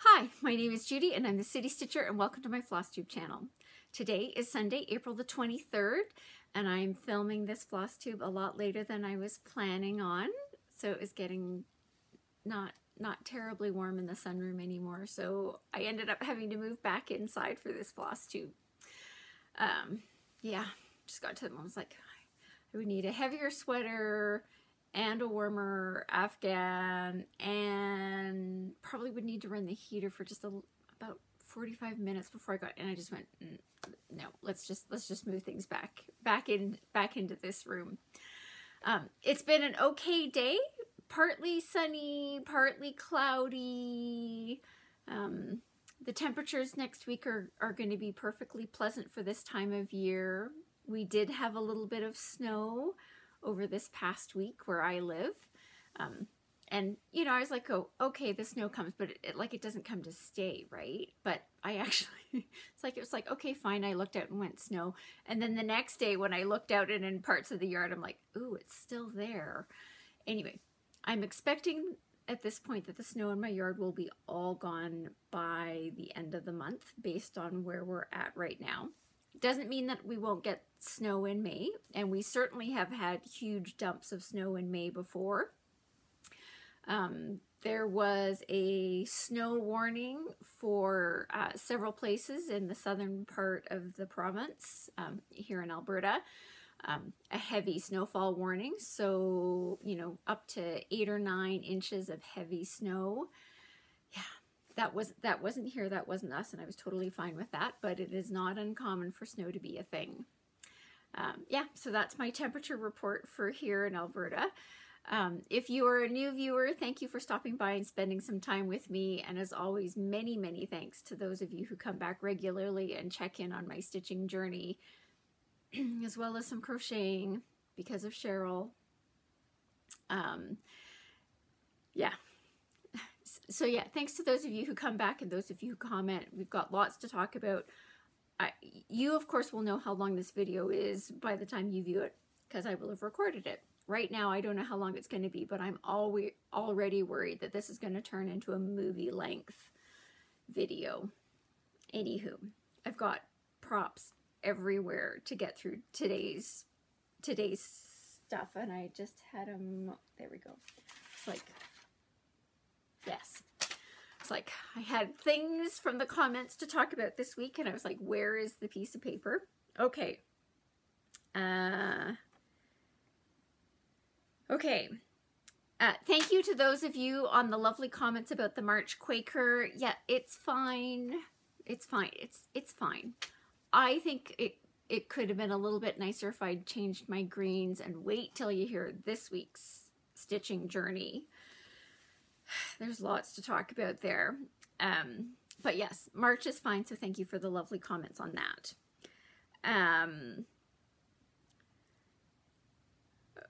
Hi, my name is Judy and I'm the City Stitcher and welcome to my Flosstube channel. Today is Sunday, April the 23rd, and I'm filming this Flosstube a lot later than I was planning on. So it was getting not terribly warm in the sunroom anymore, so I ended up having to move back inside for this Flosstube. Yeah, just got to the moment, I was like, I would need a heavier sweater and a warmer Afghan, and probably would need to run the heater for just about 45 minutes before I got, and I just went, no, let's just move things back into this room. It's been an okay day, partly sunny, partly cloudy. The temperatures next week are going to be perfectly pleasant for this time of year. We did have a little bit of snow over this past week where I live. And, you know, I was like, oh, okay, the snow comes, but it doesn't come to stay, right? But I actually, it was like, okay, fine. I looked out and went snow. And then the next day when I looked out and in parts of the yard, I'm like, ooh, it's still there. Anyway, I'm expecting at this point that the snow in my yard will be all gone by the end of the month based on where we're at right now. Doesn't mean that we won't get snow in May, and we certainly have had huge dumps of snow in May before. There was a snow warning for several places in the southern part of the province here in Alberta. A heavy snowfall warning, so, you know, up to 8 or 9 inches of heavy snow. Yeah. That wasn't here, that wasn't us, and I was totally fine with that, but it is not uncommon for snow to be a thing. Yeah, so that's my temperature report for here in Alberta. If you are a new viewer, thank you for stopping by and spending some time with me, and as always, many, many thanks to those of you who come back regularly and check in on my stitching journey, as well as some crocheting because of Cheryl. Yeah. So yeah, thanks to those of you who come back and those of you who comment. We've got lots to talk about. You, of course, will know how long this video is by the time you view it, because I will have recorded it. Right now, I don't know how long it's going to be, but I'm already worried that this is going to turn into a movie-length video. Anywho, I've got props everywhere to get through today's stuff, and I just had them. There we go. It's like, yes. It's like I had things from the comments to talk about this week, and I was like, where is the piece of paper? Okay. Okay. Thank you to those of you on the lovely comments about the March Quaker. Yeah, it's fine. It's fine. It's fine. I think it could have been a little bit nicer if I'd changed my greens and wait till you hear this week's stitching journey. There's lots to talk about there. But yes, March is fine, so thank you for the lovely comments on that.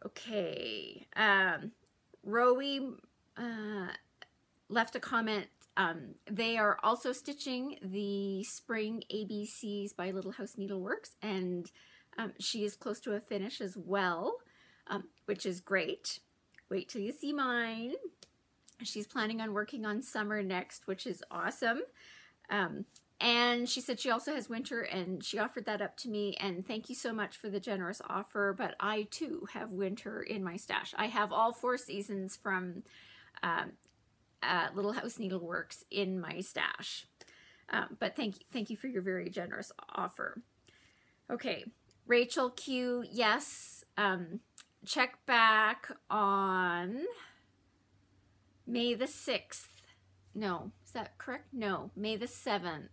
Okay. Rowie left a comment. They are also stitching the Spring ABCs by Little House Needleworks, and she is close to a finish as well, which is great. Wait till you see mine. She's planning on working on summer next, which is awesome. And she said she also has winter, and she offered that up to me, and thank you so much for the generous offer, but I too have winter in my stash. I have all 4 seasons from Little House Needleworks in my stash. But thank you for your very generous offer. Okay, Rachel Q, yes, check back on May the 6th. No, is that correct? No, May the 7th.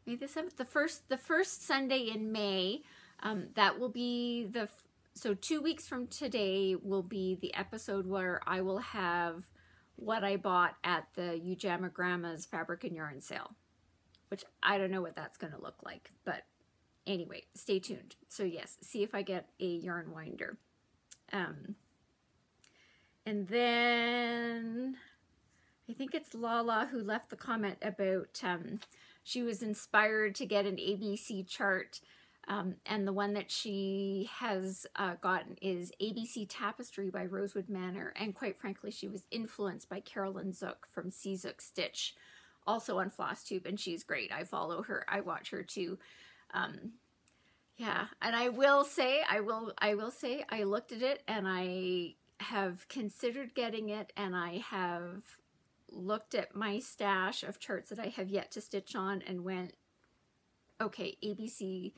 May the 7th, the first Sunday in May. That will be so 2 weeks from today will be the episode where I will have what I bought at the Ujama Grandma's Fabric and Yarn sale, which I don't know what that's going to look like, but anyway, stay tuned. So yes, see if I get a yarn winder. And then I think it's Lala who left the comment about she was inspired to get an ABC chart And the one that she has gotten is ABC Tapestry by Rosewood Manor. And quite frankly, she was influenced by Carolyn Zook from C. Zook Stitch, also on Flosstube, and she's great. I follow her. I watch her too. Yeah, and I will say, I looked at it and I have considered getting it, and I have looked at my stash of charts that I have yet to stitch on and went, okay, ABC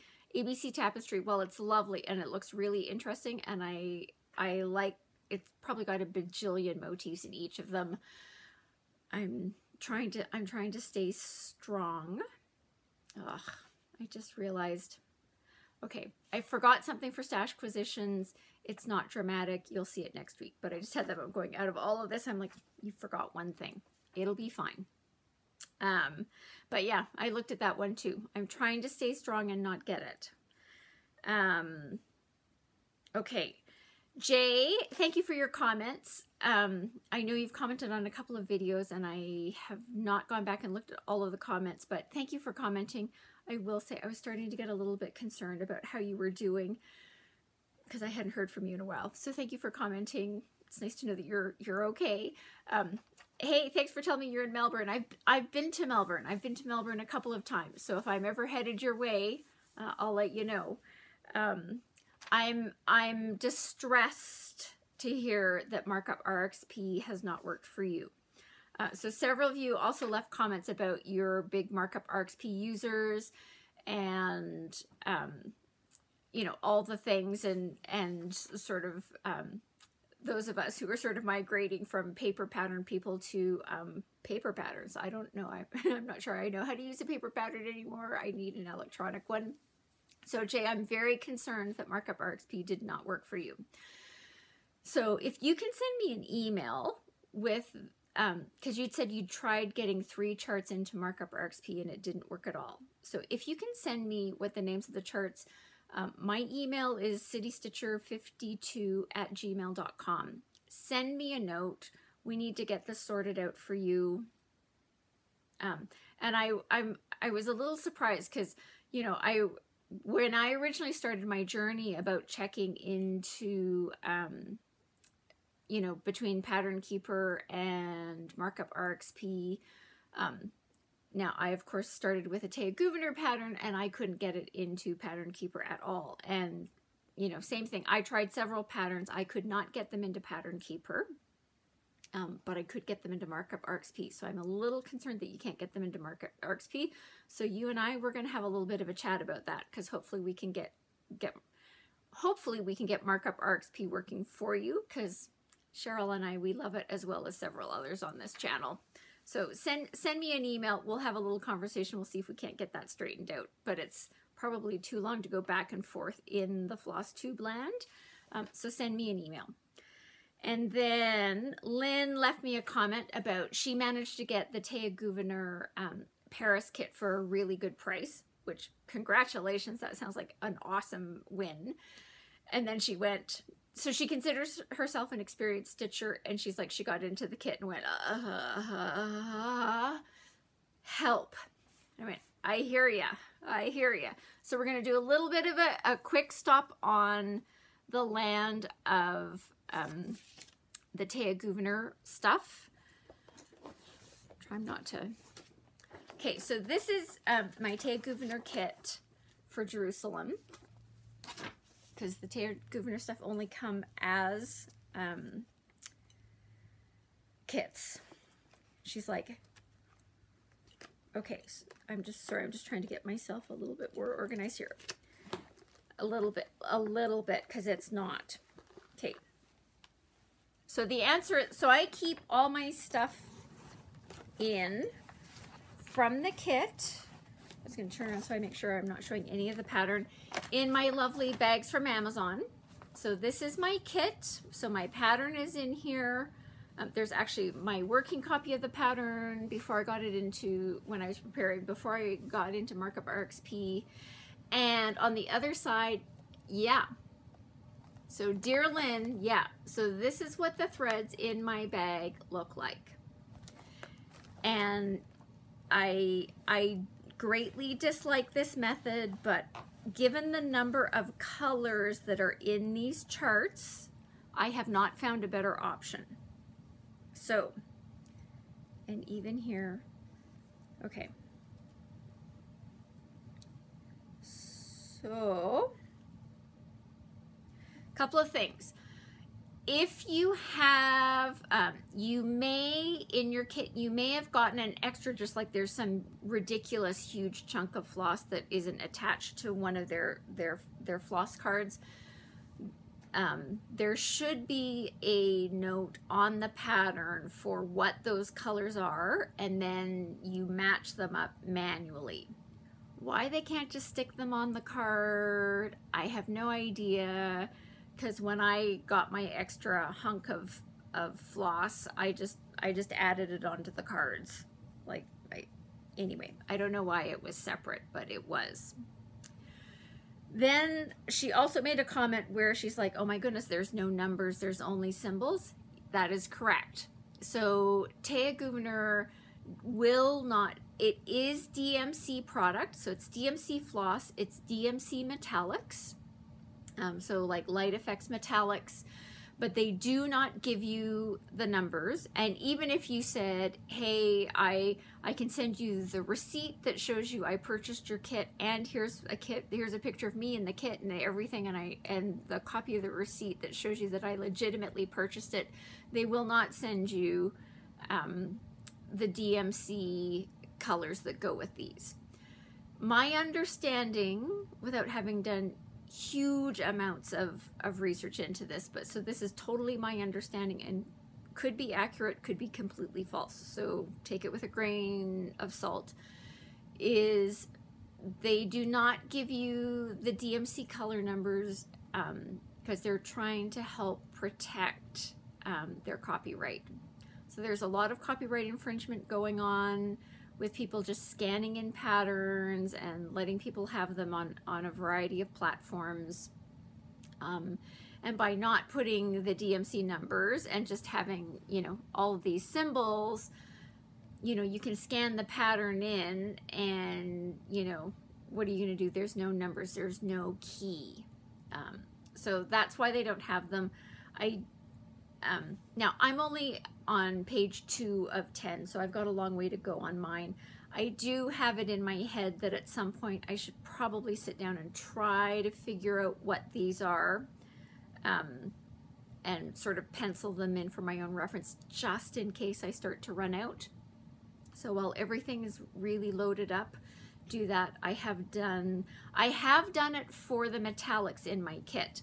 Tapestry, well, it's lovely and it looks really interesting, and I like, it's probably got a bajillion motifs in each of them. I'm trying to stay strong. Ugh, I just realized, okay, I forgot something for stash acquisitions. It's not dramatic. You'll see it next week. But I just had that I'm going out of all of this. I'm like, you forgot one thing. It'll be fine. But yeah, I looked at that one too. I'm trying to stay strong and not get it. Okay. Jay, thank you for your comments. I know you've commented on a couple of videos and I have not gone back and looked at all of the comments, but thank you for commenting. I will say I was starting to get a little bit concerned about how you were doing because I hadn't heard from you in a while. So thank you for commenting. It's nice to know that you're okay. Hey, thanks for telling me you're in Melbourne. I've been to Melbourne. I've been to Melbourne a couple of times. So if I'm ever headed your way, I'll let you know. I'm distressed to hear that Markup RXP has not worked for you. So several of you also left comments about your big Markup RXP users and, you know, all the things and sort of those of us who are sort of migrating from paper pattern people to paper patterns. I don't know. I'm not sure I know how to use a paper pattern anymore. I need an electronic one. So Jay, I'm very concerned that Markup RXP did not work for you. So if you can send me an email with, because you'd said you tried getting 3 charts into Markup RXP and it didn't work at all. So if you can send me what the names of the charts, my email is citystitcher52@gmail.com. Send me a note. We need to get this sorted out for you. And I was a little surprised because, you know, when I originally started my journey about checking into, you know, between Pattern Keeper and Markup RXP, now I of course started with a Taya Gouverneur pattern and I couldn't get it into Pattern Keeper at all. And, you know, same thing. I tried several patterns. I could not get them into Pattern Keeper, but I could get them into Markup RXP. So I'm a little concerned that you can't get them into Markup RXP. So you and I, we're going to have a little bit of a chat about that because hopefully we can get Markup RXP working for you, because Cheryl and I, we love it, as well as several others on this channel. So send me an email. We'll have a little conversation. We'll see if we can't get that straightened out. But it's probably too long to go back and forth in the Flosstube land. So send me an email. And then Lynn left me a comment about she managed to get the Taya Gouverneur Paris kit for a really good price, which congratulations, that sounds like an awesome win. And then she went, so she considers herself an experienced stitcher, and she's like, she got into the kit and went, help. I went, I hear ya. I hear ya. So we're going to do a little bit of a quick stop on the land of the Taya Gouverneur stuff. Try not to. Okay, so this is my Taya Gouverneur kit for Jerusalem, because the Taya Gouverneur stuff only come as kits. She's like, okay, so I'm just trying to get myself a little bit more organized here. A little bit, because it's not. Okay. So the answer, so I keep all my stuff in from the kit. I was going to turn around so I make sure I'm not showing any of the pattern, in my lovely bags from Amazon. So this is my kit. So my pattern is in here. There's actually my working copy of the pattern before I got it into, when I was preparing, before I got into Markup RXP. And on the other side, yeah. So dear Lynn, yeah. So this is what the threads in my bag look like. And I greatly dislike this method, but given the number of colors that are in these charts, I have not found a better option. So, and even here, okay. So, a couple of things. If you have, you may, in your kit, you may have gotten an extra, just like there's some ridiculous huge chunk of floss that isn't attached to one of their floss cards. There should be a note on the pattern for what those colors are, and then you match them up manually. Why they can't just stick them on the card, I have no idea. Because when I got my extra hunk of floss, I just added it onto the cards. Like, anyway, I don't know why it was separate, but it was. Then she also made a comment where she's like, oh my goodness, there's no numbers, there's only symbols. That is correct. So Taya Gouverneur will not, it is DMC product, so it's DMC floss, it's DMC metallics. So like light effects metallics, but they do not give you the numbers. And even if you said, hey, I can send you the receipt that shows you I purchased your kit, and here's a kit, here's a picture of me in the kit and everything, and the copy of the receipt that shows you that I legitimately purchased it, they will not send you the DMC colors that go with these. My understanding, without having done huge amounts of research into this, but so this is totally my understanding and could be accurate, could be completely false, so take it with a grain of salt, is they do not give you the DMC color numbers because they're trying to help protect their copyright. So there's a lot of copyright infringement going on with people just scanning in patterns and letting people have them on a variety of platforms. And by not putting the DMC numbers and just having, you know, all of these symbols, you know, you can scan the pattern in and, you know, what are you going to do? There's no numbers, there's no key. So that's why they don't have them. Now I'm only on page 2 of 10, so I've got a long way to go on mine. I do have it in my head that at some point I should probably sit down and try to figure out what these are, and sort of pencil them in for my own reference just in case I start to run out. So while everything is really loaded up, do that. I have done it for the metallics in my kit,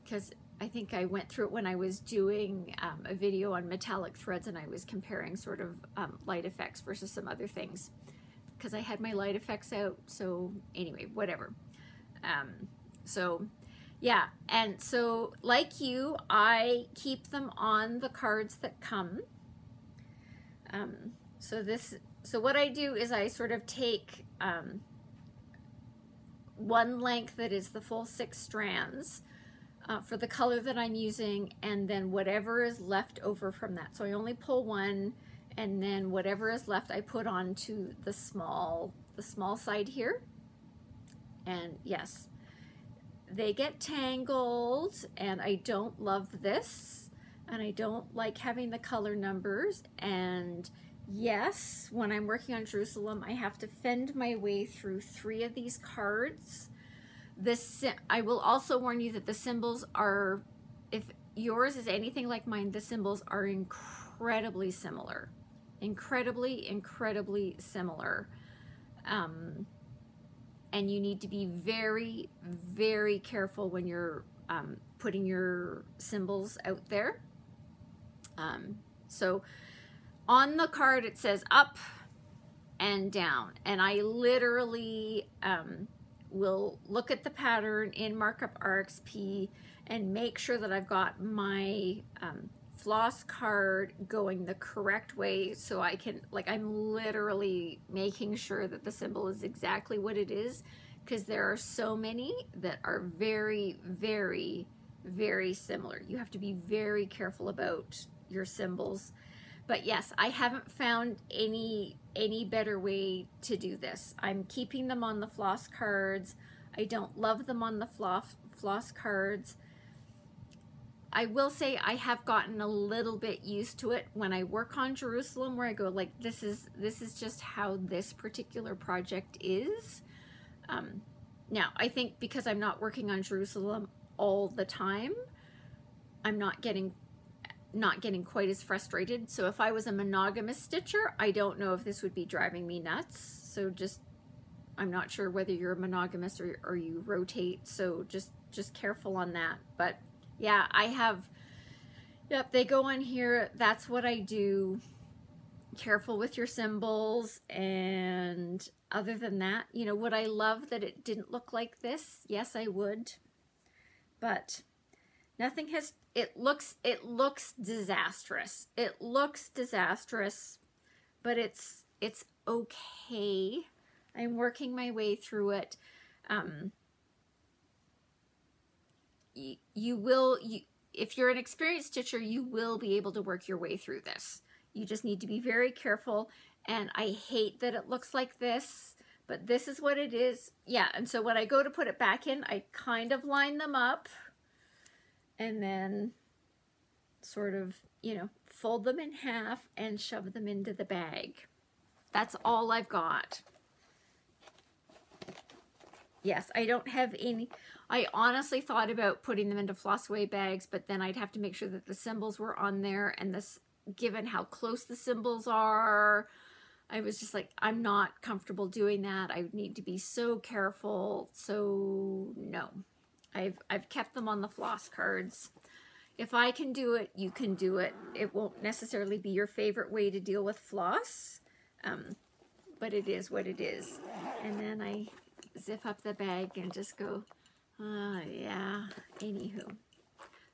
because I think I went through it when I was doing a video on metallic threads, and I was comparing sort of light effects versus some other things because I had my light effects out. So anyway, whatever. So yeah, and so like you, I keep them on the cards that come. So what I do is I sort of take one length that is the full 6 strands for the color that I'm using, and then whatever is left over from that. So I only pull one, and then whatever is left I put onto the small side here. And yes, they get tangled, and I don't love this, and I don't like having the color numbers. And yes, when I'm working on Jerusalem, I have to fend my way through 3 of these cards. I will also warn you that the symbols are, if yours is anything like mine, the symbols are incredibly similar. Incredibly similar. And you need to be very, very careful when you're putting your symbols out there. So on the card it says up and down, and I literally will look at the pattern in Markup RXP and make sure that I've got my floss card going the correct way, so I can, like, I'm literally making sure that the symbol is exactly what it is, because there are so many that are very, very, very similar. You have to be very careful about your symbols, But yes, I haven't found any better way to do this. I'm keeping them on the floss cards. I don't love them on the floss cards. I will say I have gotten a little bit used to it when I work on Jerusalem, where I go like, this is just how this particular project is. Now, I think because I'm not working on Jerusalem all the time, I'm not getting quite as frustrated. So if I was a monogamous stitcher, I don't know if this would be driving me nuts. So just, I'm not sure whether you're a monogamous or you rotate. So just careful on that. But yeah, I have, yep, they go on here. That's what I do. Careful with your symbols. And other than that, you know, would I love that it didn't look like this? Yes, I would. But nothing has, it looks disastrous. It looks disastrous, but it's okay. I'm working my way through it. If you're an experienced stitcher, you will be able to work your way through this. You just need to be very careful. And I hate that it looks like this, but this is what it is. Yeah, and so when I go to put it back in, I kind of line them up and then sort of, you know, fold them in half and shove them into the bag. That's all I've got. Yes, I don't have any. I honestly thought about putting them into floss away bags, but then I'd have to make sure that the symbols were on there, and this, given how close the symbols are, I was just like, I'm not comfortable doing that. I would need to be so careful. So no, I've kept them on the floss cards. If I can do it, you can do it. It won't necessarily be your favorite way to deal with floss, but it is what it is. And then I zip up the bag and just go, yeah, anywho.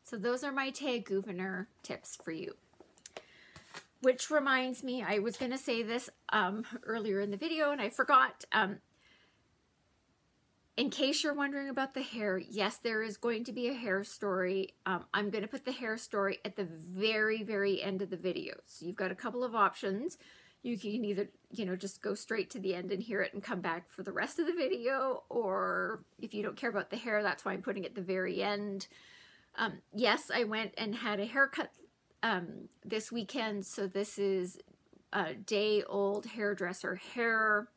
So those are my tag Gouverneur tips for you. Which reminds me, I was going to say this earlier in the video and I forgot. In case you're wondering about the hair, yes, there is going to be a hair story. I'm going to put the hair story at the very, very end of the video. So you've got a couple of options. You can either, you know, just go straight to the end and hear it and come back for the rest of the video, or if you don't care about the hair, that's why I'm putting it at the very end. Yes, I went and had a haircut this weekend, so this is a day-old hairdresser hair.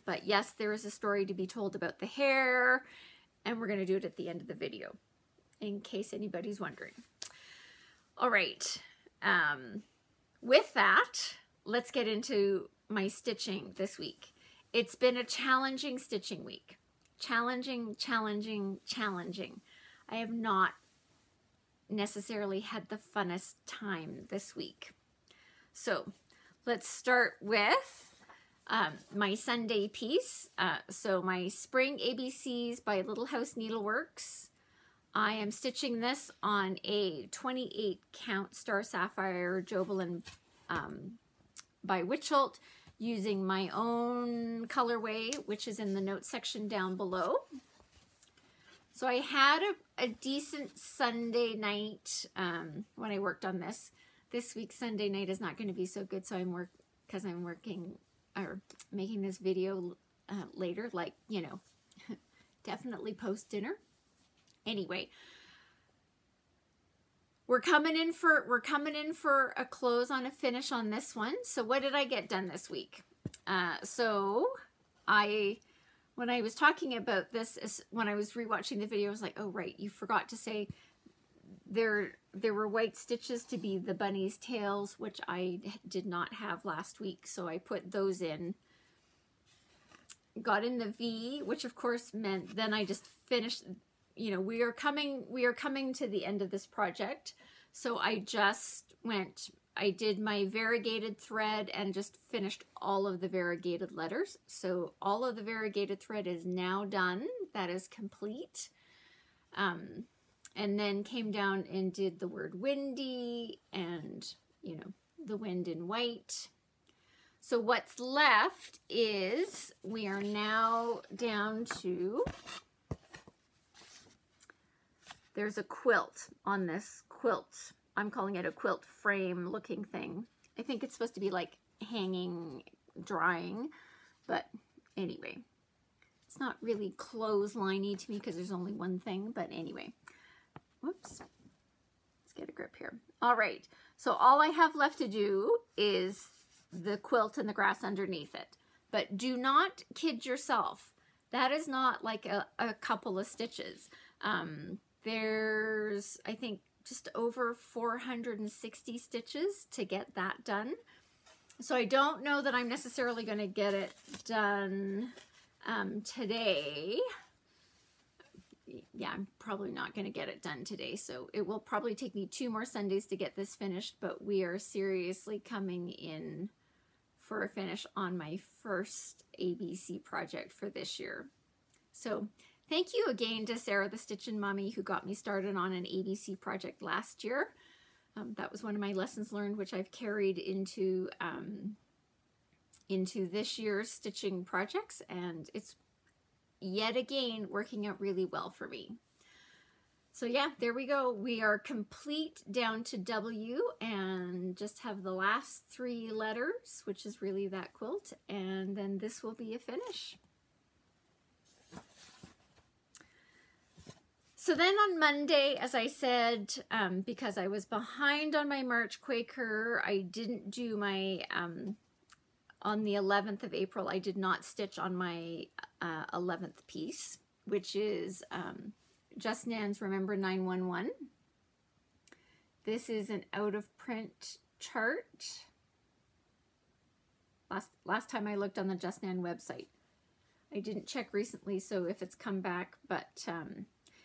But yes, there is a story to be told about the hair, and we're going to do it at the end of the video, in case anybody's wondering. All right. With that, let's get into my stitching this week. It's been a challenging stitching week. Challenging, challenging, challenging. I have not necessarily had the funnest time this week. So let's start with my Sunday piece. So my Spring ABCs by Little House Needleworks. I am stitching this on a 28 count Star Sapphire Jobelan by Witchelt, using my own colorway, which is in the notes section down below. So I had a decent Sunday night when I worked on this. This week's Sunday night is not going to be so good, so I'm working or making this video later, like, you know, definitely post dinner. Anyway, we're coming in for a close on a finish on this one. So what did I get done this week? When I was talking about this, when I was rewatching the video, I was like, oh right, you forgot to say there were white stitches to be the bunny's tails, which I did not have last week, so I put those in. Got in the V, which of course meant then I just finished. You know, we are coming to the end of this project, so I did my variegated thread and just finished all of the variegated letters. So all of the variegated thread is now done. That is complete. And then came down and did the word Wendy and, you know, the wind in white. So what's left is we are now down to, there's a quilt on this quilt. I'm calling it a quilt frame looking thing. I think it's supposed to be like hanging, drying, but anyway, it's not really clothesliney to me because there's only one thing, but anyway, whoops, let's get a grip here. All right, so all I have left to do is the quilt and the grass underneath it, but do not kid yourself. That is not like a couple of stitches. There's, I think, just over 460 stitches to get that done. So I don't know that I'm necessarily going to get it done today. Yeah, I'm probably not going to get it done today. So it will probably take me 2 more Sundays to get this finished, but we are seriously coming in for a finish on my first ABC project for this year. So thank you again to Sarah the Stitchin' Mommy who got me started on an ABC project last year. That was one of my lessons learned, which I've carried into this year's stitching projects, and it's yet again working out really well for me. So yeah, there we go. We are complete down to W and just have the last 3 letters, which is really that quilt, and then this will be a finish. So then on Monday, as I said, because I was behind on my March Quaker, I didn't do my, on the 11th of April, I did not stitch on my 11th piece, which is Just Nan's Remember 911. This is an out of print chart. Last time I looked on the Just Nan website. I didn't check recently, so if it's come back, but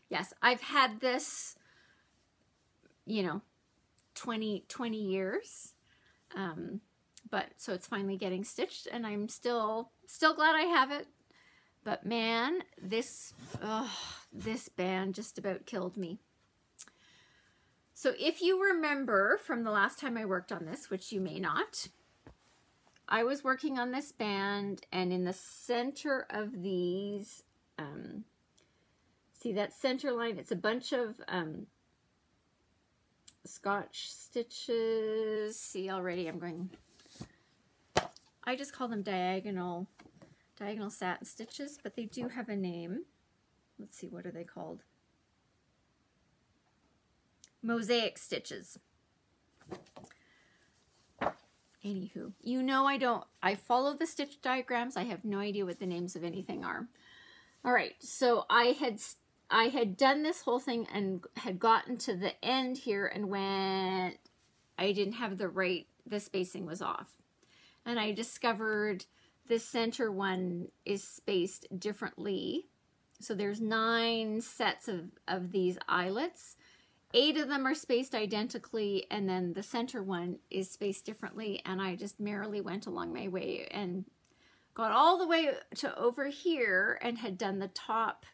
yes, I've had this, you know, 20 years. But so it's finally getting stitched, and I'm still glad I have it. But man, this band just about killed me. So if you remember from the last time I worked on this, which you may not, I was working on this band, and in the center of these, see that center line, it's a bunch of Scotch stitches. See, already I just call them diagonal satin stitches, but they do have a name. Let's see, what are they called? Mosaic stitches. Anywho, you know I follow the stitch diagrams. I have no idea what the names of anything are. All right, so I had done this whole thing and had gotten to the end here, and when I didn't have the spacing was off. And I discovered this center one is spaced differently. So there's 9 sets of these eyelets. 8 of them are spaced identically, and then the center one is spaced differently, and I just merrily went along my way and got all the way to over here and had done the top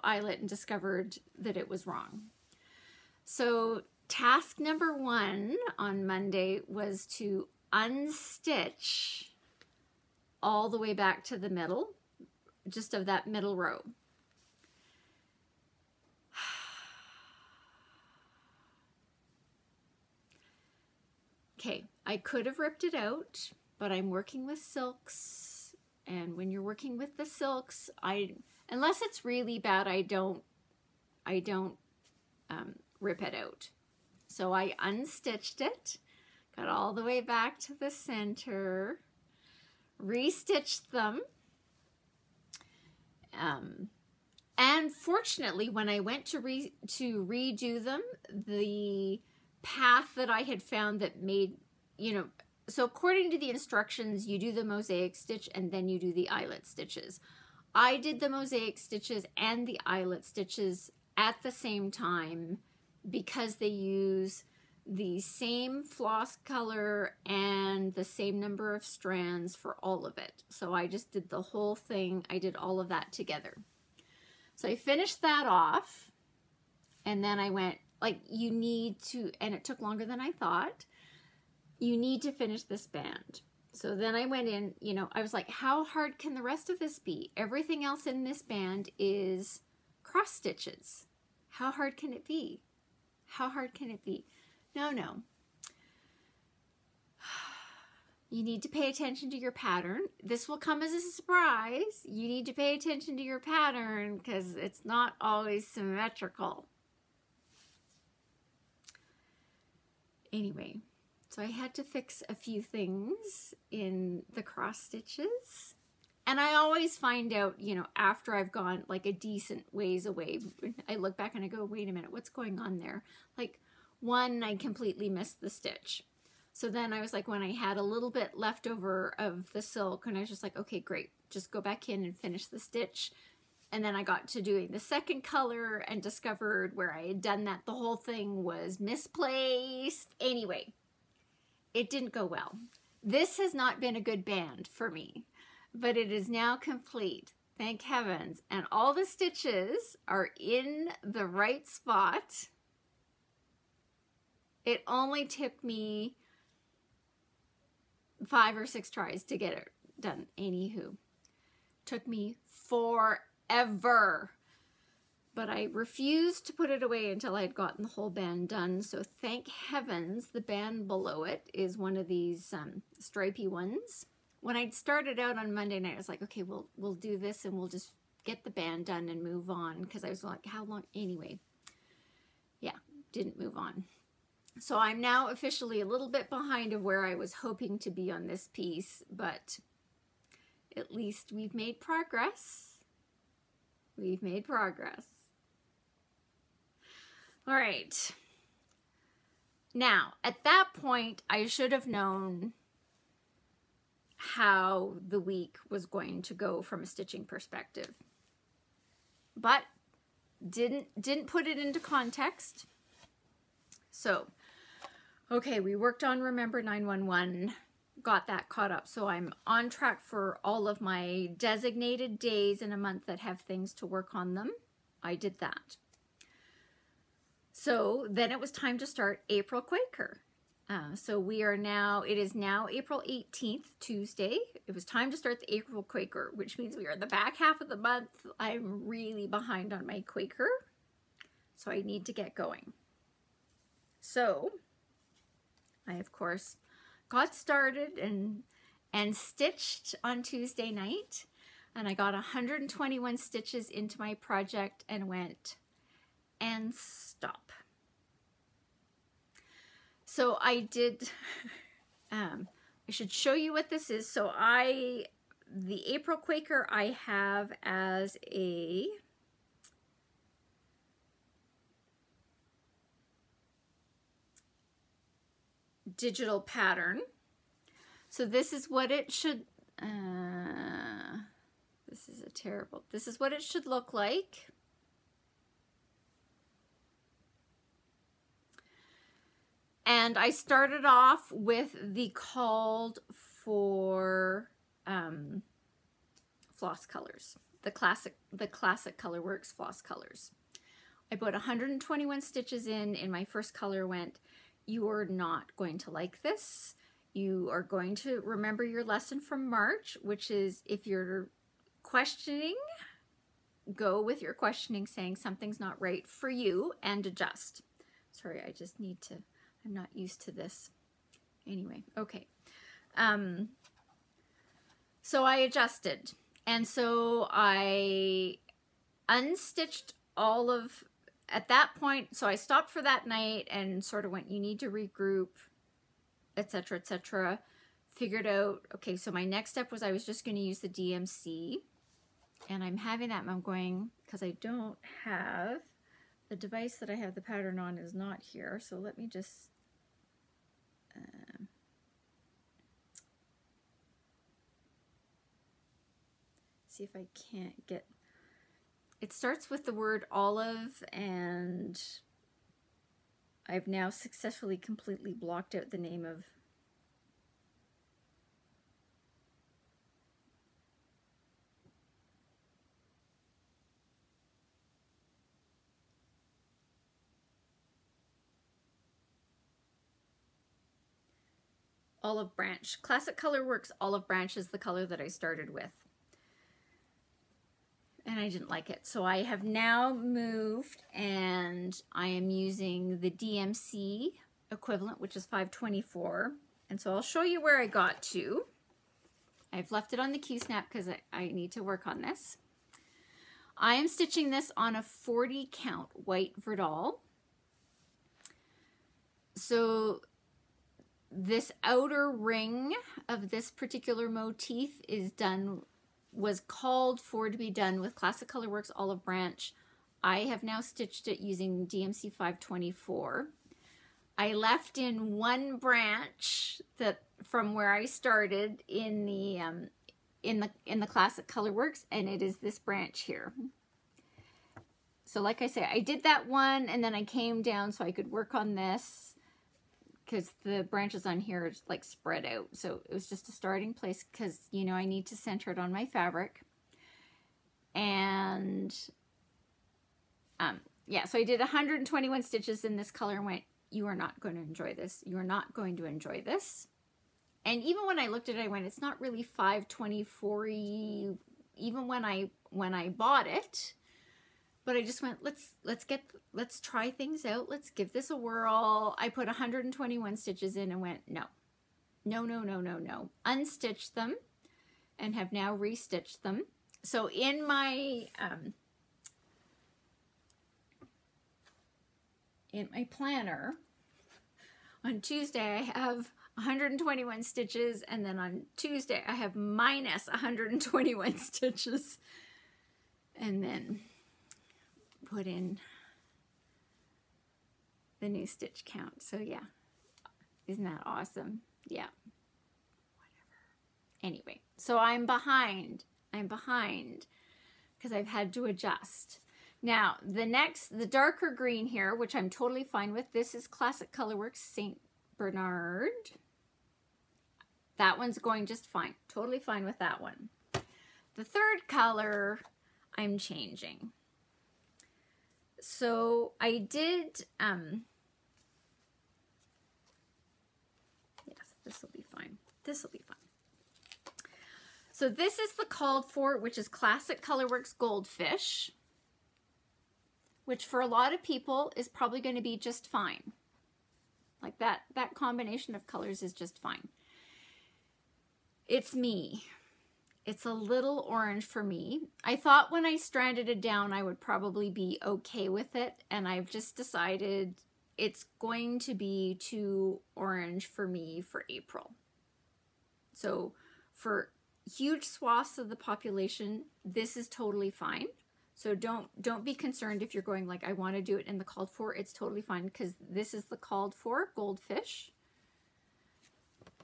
eyelet and discovered that it was wrong. So task number 1 on Monday was to unstitch all the way back to the middle, just of that middle row. Okay, I could have ripped it out, but I'm working with silks, and when you're working with the silks, unless it's really bad, I don't rip it out. So I unstitched it, got all the way back to the center, restitched them, and fortunately, when I went to redo them, the path that I had found that made, so according to the instructions, you do the mosaic stitch and then you do the eyelet stitches. I did the mosaic stitches and the eyelet stitches at the same time because they use the same floss color and the same number of strands for all of it. So I just did the whole thing. I did all of that together. So I finished that off, and then I went, you need to, and it took longer than I thought, you need to finish this band. So then I went in, I was like, how hard can the rest of this be? Everything else in this band is cross stitches. How hard can it be? How hard can it be? no, no. You need to pay attention to your pattern. This will come as a surprise. You need to pay attention to your pattern because it's not always symmetrical. Anyway, so I had to fix a few things in the cross stitches. And I always find out, you know, after I've gone like a decent ways away, I look back and I go, wait a minute, what's going on there? Like one, I completely missed the stitch. So then I was like, when I had a little bit left over of the silk, and I was just like, okay, great, just go back in and finish the stitch. And then I got to doing the second color and discovered where I had done that, the whole thing was misplaced. Anyway, it didn't go well. This has not been a good band for me, but it is now complete. Thank heavens. And all the stitches are in the right spot. It only took me 5 or 6 tries to get it done. Anywho, took me forever, but I refused to put it away until I had gotten the whole band done. So thank heavens the band below it is one of these stripy ones. When I started out on Monday night, I was like, okay, we'll do this and we'll just get the band done and move on, because I was like, how long? Anyway, yeah, didn't move on. So I'm now officially a little bit behind of where I was hoping to be on this piece, but at least we've made progress. We've made progress. All right. Now, at that point, I should have known how the week was going to go from a stitching perspective, but didn't put it into context. So, okay, we worked on Remember 911, got that caught up. So I'm on track for all of my designated days in a month that have things to work on them. I did that. So then it was time to start April Quaker. So we are now, it is now April 18th, Tuesday. It was time to start the April Quaker, which means we are in the back half of the month. I'm really behind on my Quaker, so I need to get going. So I, of course, got started and stitched on Tuesday night, and I got 121 stitches into my project and went, and stop. So I did, I should show you what this is. So the April Quaker I have as a digital pattern. So this is what it should, this is what it should look like. And I started off with the called for floss colors, the classic Colorworks floss colors. I put 121 stitches in my first color, went, you are not going to like this. You are going to remember your lesson from March, which is if you're questioning, go with your questioning saying something's not right for you and adjust. Sorry, I just need to, I'm not used to this. Anyway, okay. So I adjusted. And so I unstitched all of, at that point, so I stopped for that night and sort of went, you need to regroup, etc., etc. Figured out, okay, so my next step was I was just going to use the DMC. And I'm having that, and I'm going, because I don't have, the device that I have the pattern on is not here. So let me just, see if I can't get, it starts with the word olive, and I've now successfully completely blocked out the name of, Olive Branch. Classic Colorworks Olive Branch is the color that I started with. And I didn't like it. So I have now moved, and I am using the DMC equivalent, which is 524. And so I'll show you where I got to. I've left it on the Q-snap because I need to work on this. I am stitching this on a 40 count White Verdal. So this outer ring of this particular motif was called for to be done with Classic Colorworks Olive Branch. I have now stitched it using DMC 524. I left in one branch from where I started in the Classic Colorworks, and it is this branch here. So like I say, I did that one and then I came down so I could work on this because the branches on here are like spread out. So it was just a starting place because, you know, I need to center it on my fabric. And yeah, so I did 121 stitches in this color and went, you are not going to enjoy this. You are not going to enjoy this. And even when I looked at it, I went, it's not really 524-y, even when I bought it. But I just went, let's try things out. Let's give this a whirl. I put 121 stitches in and went, no. Unstitched them and have now restitched them. So in my planner, on Tuesday I have 121 stitches, and then on Tuesday I have minus 121 stitches, and then put in the new stitch count. So yeah, isn't that awesome? Yeah, whatever. Anyway, so I'm behind because I've had to adjust. Now the darker green here, which I'm totally fine with, this is Classic Colorworks St. Bernard. That one's going just fine. Totally fine with that one. The third color I'm changing. So I did, yes, this will be fine. This will be fine. So this is the called for, which is Classic Colorworks Goldfish, which for a lot of people is probably going to be just fine. Like that combination of colors is just fine. It's me. It's a little orange for me. I thought when I stranded it down, I would probably be okay with it. And I've just decided it's going to be too orange for me for April. So for huge swaths of the population, this is totally fine. So don't be concerned if you're going like, I want to do it in the called for. It's totally fine because this is the called for Goldfish.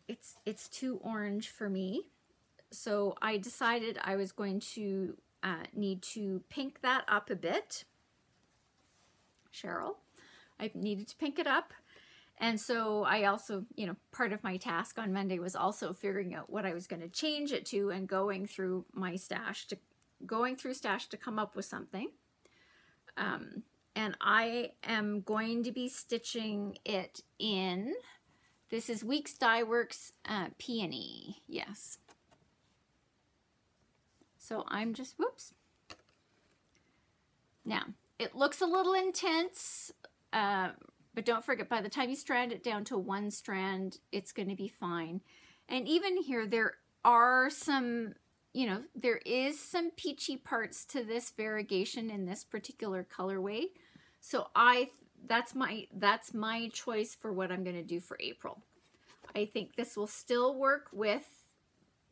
It's too orange for me. So I decided I was going to need to pink that up a bit. Cheryl, I needed to pink it up. And so I also, you know, part of my task on Monday was also figuring out what I was going to change it to and going through my stash to come up with something. And I am going to be stitching it in, this is Weeks Dye Works Peony, yes. So I'm just, whoops. Now, it looks a little intense, but don't forget, by the time you strand it down to one strand, it's going to be fine. And even here, there are some, you know, there is some peachy parts to this variegation in this particular colorway. So that's my choice for what I'm going to do for April. I think this will still work with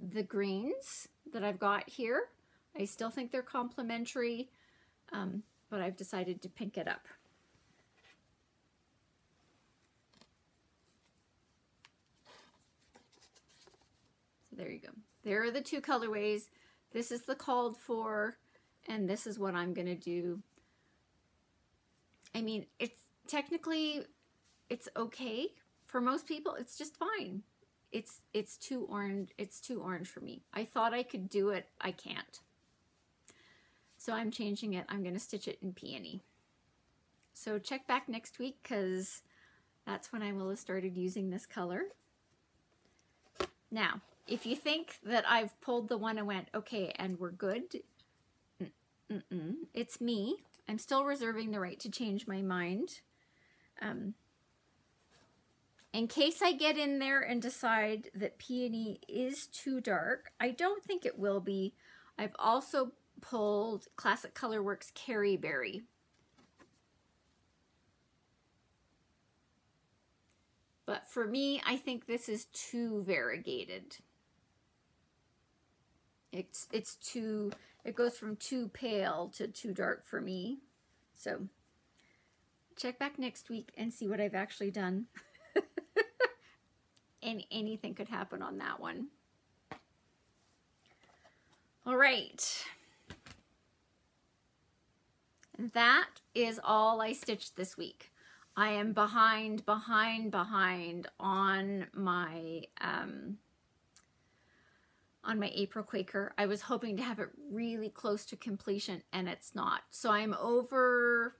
the greens that I've got here. I still think they're complementary, but I've decided to pink it up. So there you go. There are the two colorways. This is the called for, and this is what I'm going to do. I mean, it's technically, it's okay. For most people, it's just fine. It's too orange. It's too orange for me. I thought I could do it. I can't. So I'm changing it. I'm going to stitch it in Peony. So check back next week because that's when I will have started using this color. Now, if you think that I've pulled the one and went, okay, and we're good, it's me. I'm still reserving the right to change my mind. in case I get in there and decide that Peony is too dark, I don't think it will be. I've also pulled Classic Colorworks Carry Berry. But for me, I think this is too variegated. It's too, it goes from too pale to too dark for me. So check back next week and see what I've actually done. And anything could happen on that one. All right. And that is all I stitched this week. I am behind on my April Quaker. I was hoping to have it really close to completion, and it's not. So I'm over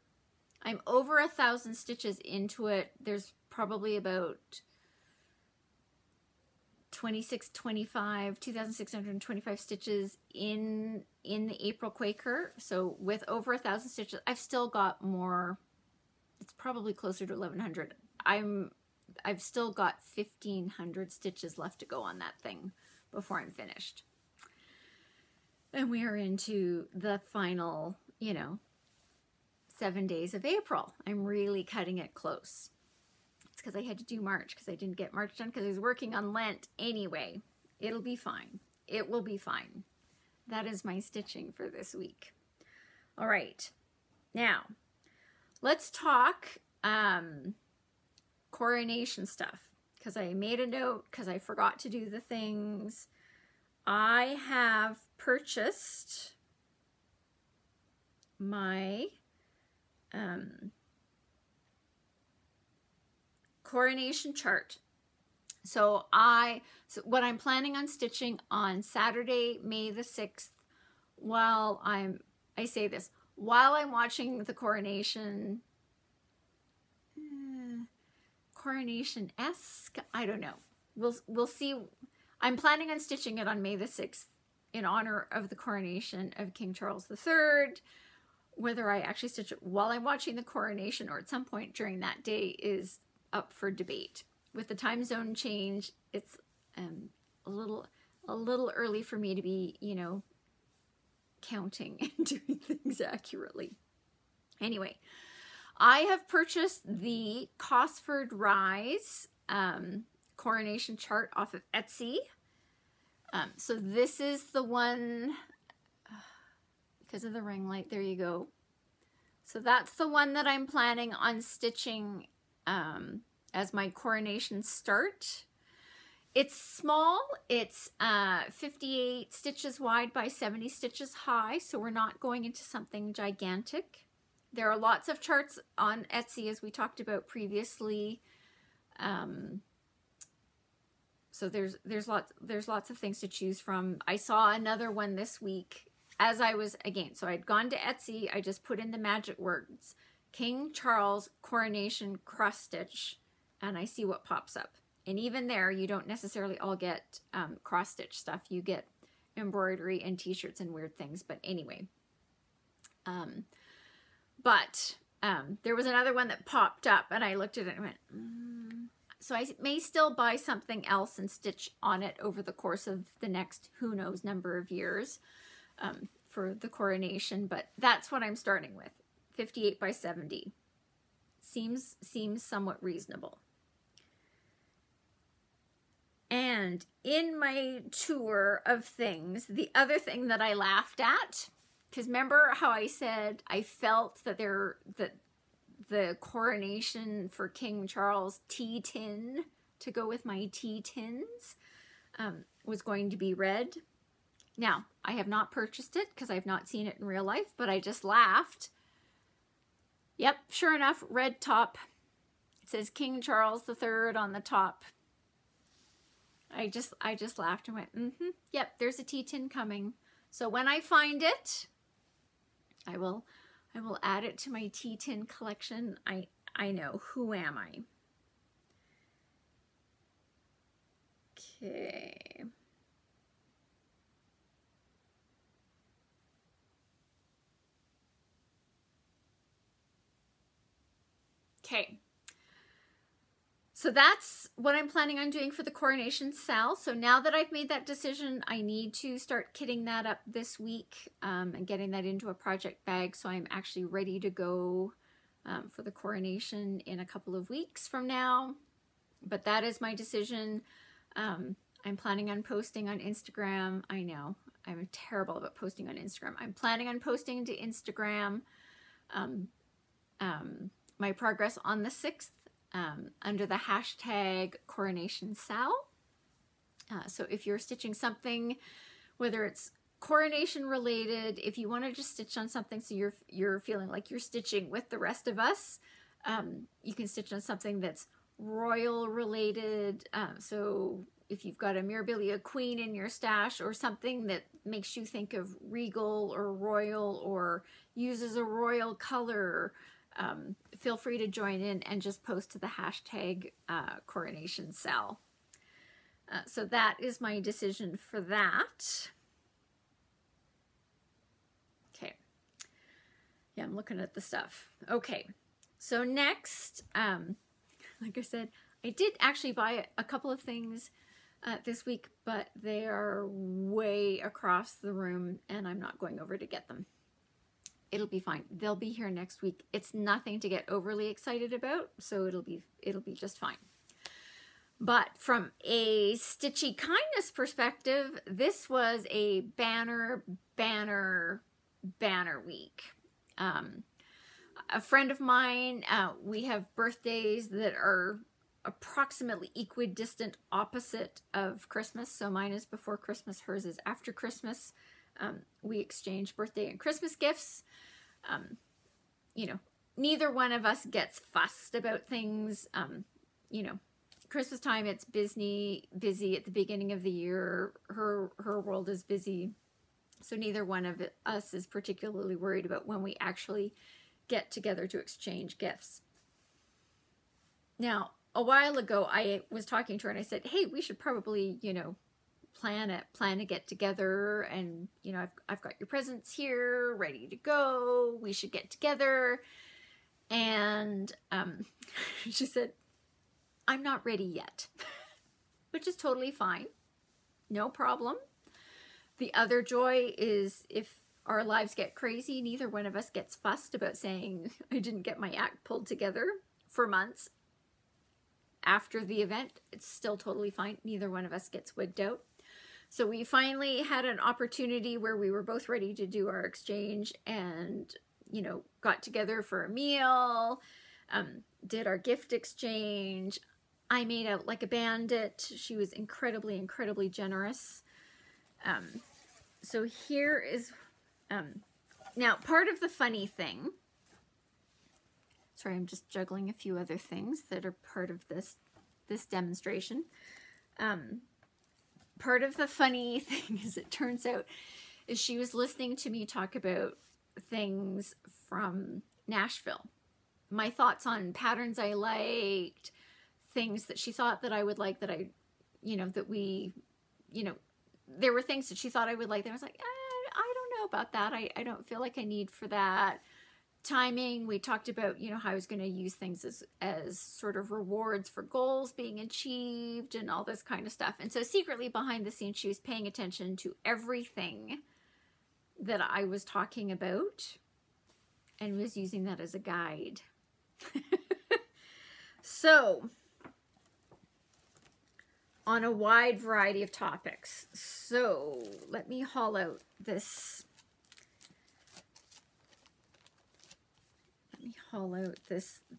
1,000 stitches into it. There's probably about 2,625 stitches in the April Quaker. So with over 1,000 stitches, I've still got more. It's probably closer to 1,100. I've still got 1,500 stitches left to go on that thing before I'm finished. And we are into the final, 7 days of April. I'm really cutting it close. It's because I had to do March because I didn't get March done because I was working on Lent anyway. It'll be fine. It will be fine. That is my stitching for this week. All right. Now, let's talk coronation stuff because I made a note because I forgot to do the things. I have purchased my coronation chart. So what I'm planning on stitching on Saturday, May the 6th, while I'm watching the coronation, coronation-esque, I don't know. We'll see. I'm planning on stitching it on May the 6th in honor of the coronation of King Charles III. Whether I actually stitch it while I'm watching the coronation or at some point during that day is up for debate. With the time zone change, it's a little early for me to be, counting and doing things accurately. Anyway, I have purchased the Cosford Rise coronation chart off of Etsy. So this is the one, because of the ring light, there you go. So that's the one that I'm planning on stitching as my coronation start. It's small. It's 58 stitches wide by 70 stitches high, so we're not going into something gigantic. There are lots of charts on Etsy, as we talked about previously. So there's lots of things to choose from. I saw another one this week as I was, again, so I'd gone to Etsy. I just put in the magic words, King Charles Coronation Cross Stitch, and I see what pops up. And even there, you don't necessarily all get cross stitch stuff. You get embroidery and t-shirts and weird things. But anyway, there was another one that popped up, and I looked at it and went, So I may still buy something else and stitch on it over the course of the next who knows number of years for the coronation. But that's what I'm starting with. 58 by 70 seems somewhat reasonable. And in my tour of things, the other thing that I laughed at, because remember how I said I felt that the coronation for King Charles tea tin to go with my tea tins was going to be red. Now, I have not purchased it because I've not seen it in real life, but I just laughed. Yep, sure enough, red top. It says King Charles III on the top. I just laughed and went, yep, there's a tea tin coming. So when I find it, I will add it to my tea tin collection. I know, who am I? Okay. So that's what I'm planning on doing for the Coronation SAL. So now that I've made that decision, I need to start kitting that up this week and getting that into a project bag. So I'm actually ready to go for the Coronation in a couple of weeks from now. But that is my decision. I'm planning on posting on Instagram. I know I'm terrible about posting on Instagram. I'm planning on posting to Instagram my progress on the 6th under the hashtag Coronation SAL. So if you're stitching something, whether it's coronation related, if you want to just stitch on something so you're feeling like you're stitching with the rest of us, you can stitch on something that's royal related. So if you've got a Mirabilia Queen in your stash or something that makes you think of regal or royal or uses a royal color, feel free to join in and just post to the hashtag Coronation SAL. So that is my decision for that. Okay. Yeah, I'm looking at the stuff. Okay. So next, like I said, I did actually buy a couple of things this week, but they are way across the room and I'm not going over to get them. It'll be fine. They'll be here next week. It's nothing to get overly excited about, so it'll be just fine. But from a Stitchy Kindness perspective, this was a banner week. A friend of mine, we have birthdays that are approximately equidistant opposite of Christmas. So mine is before Christmas, hers is after Christmas. We exchange birthday and Christmas gifts. You know, neither one of us gets fussed about things. You know, Christmas time, it's busy at the beginning of the year. Her world is busy. So neither one of us is particularly worried about when we actually get together to exchange gifts. Now, a while ago, I was talking to her and I said, hey, we should probably, you know, plan to get together, and you know, I've got your presents here ready to go. We should get together. And she said, I'm not ready yet, which is totally fine. No problem. The other joy is if our lives get crazy, neither one of us gets fussed about saying, I didn't get my act pulled together for months after the event. It's still totally fine. Neither one of us gets wigged out. So we finally had an opportunity where we were both ready to do our exchange and, you know, got together for a meal, did our gift exchange. I made out like a bandit. She was incredibly, incredibly generous. So here is, now part of the funny thing, sorry, I'm just juggling a few other things that are part of this demonstration. Part of the funny thing, as it turns out, is she was listening to me talk about things from Nashville. My thoughts on patterns I liked, things that she thought that I would like, that I, you know, that we, you know, there were things that she thought I would like that I was like, I don't know about that. I don't feel like I need for that. Timing, we talked about, you know, how I was going to use things as sort of rewards for goals being achieved and all this kind of stuff. And so secretly behind the scenes, she was paying attention to everything that I was talking about and was using that as a guide. So, on a wide variety of topics. So, let me haul out this.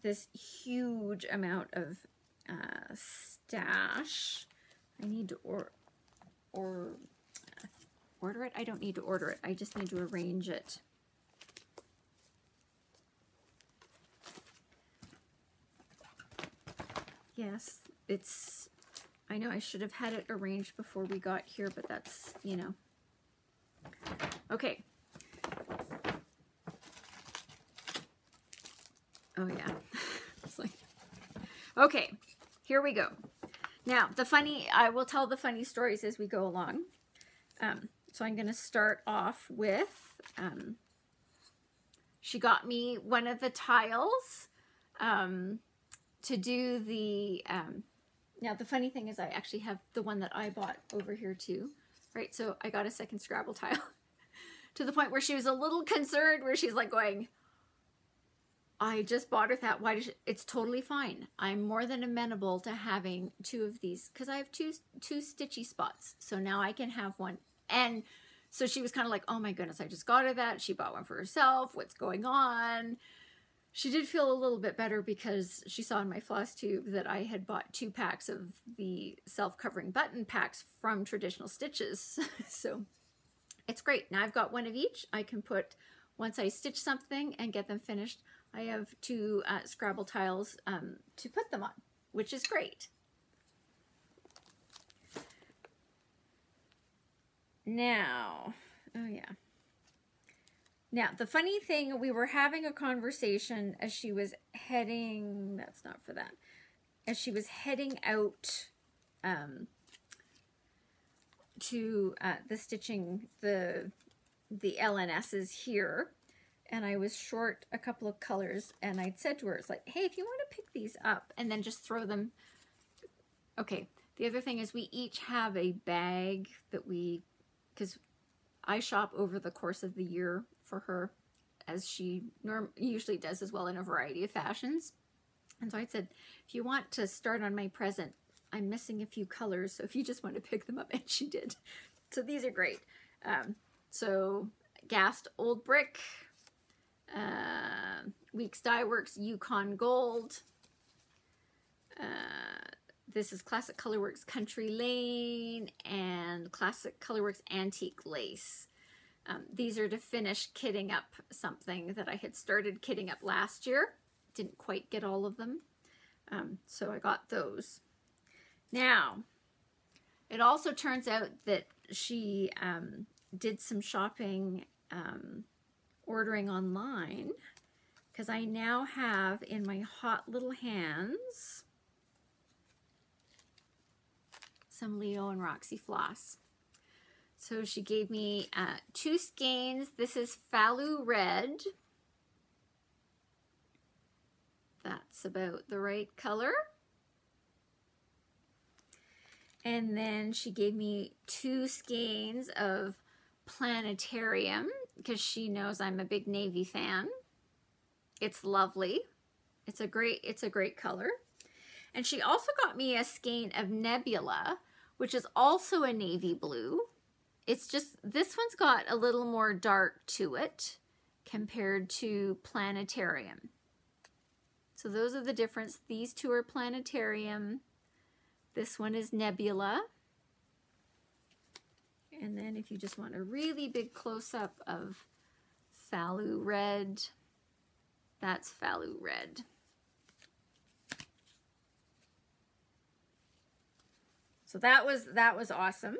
This huge amount of stash. I need to order it. I don't need to order it. I just need to arrange it. Yes, it's, I know I should have had it arranged before we got here, but that's, you know. Okay. Oh yeah. It's like, okay, here we go. Now, I will tell the funny stories as we go along. So I'm going to start off with, she got me one of the tiles to do the, now the funny thing is I actually have the one that I bought over here too, right? So I got a second Scrabble tile to the point where she was a little concerned, where she's like going, I just bought her that. Why did it's totally fine. I'm more than amenable to having two of these because I have two stitchy spots. So now I can have one. And so she was kind of like, oh my goodness, I just got her that. She bought one for herself. What's going on? She did feel a little bit better because she saw in my Flosstube that I had bought 2 packs of the self-covering button packs from Traditional Stitches. So it's great. Now I've got one of each. I can put, once I stitch something and get them finished, I have 2 Scrabble tiles to put them on, which is great. Now, oh yeah. Now, the funny thing, we were having a conversation as she was heading, that's not for that, as she was heading out to the stitching, the LNSs here. And I was short a couple of colors, and I'd said to her, it's like, hey, if you want to pick these up and then just throw them. Okay, the other thing is we each have a bag that we, because I shop over the course of the year for her, as she usually does as well, in a variety of fashions. And so I said, if you want to start on my present, I'm missing a few colors, so if you just want to pick them up, and she did. So these are great. So Gassed Old Brick, Weeks Dye Works Yukon Gold. This is Classic Colorworks Country Lane and Classic Colorworks Antique Lace. These are to finish kitting up something that I had started kitting up last year. Didn't quite get all of them. So I got those. Now, it also turns out that she did some shopping ordering online, because I now have in my hot little hands some Leo and Roxy floss. So she gave me 2 skeins. This is Fallow Red. That's about the right color. And then she gave me 2 skeins of Planetarium, because she knows I'm a big navy fan. It's lovely. It's a great color. And she also got me a skein of Nebula, which is also a navy blue. It's just, this one's got a little more dark to it compared to Planetarium. So those are the difference. These 2 are Planetarium. This one is Nebula. And then if you just want a really big close-up of Fallow Red, that's Fallow Red. So that was awesome.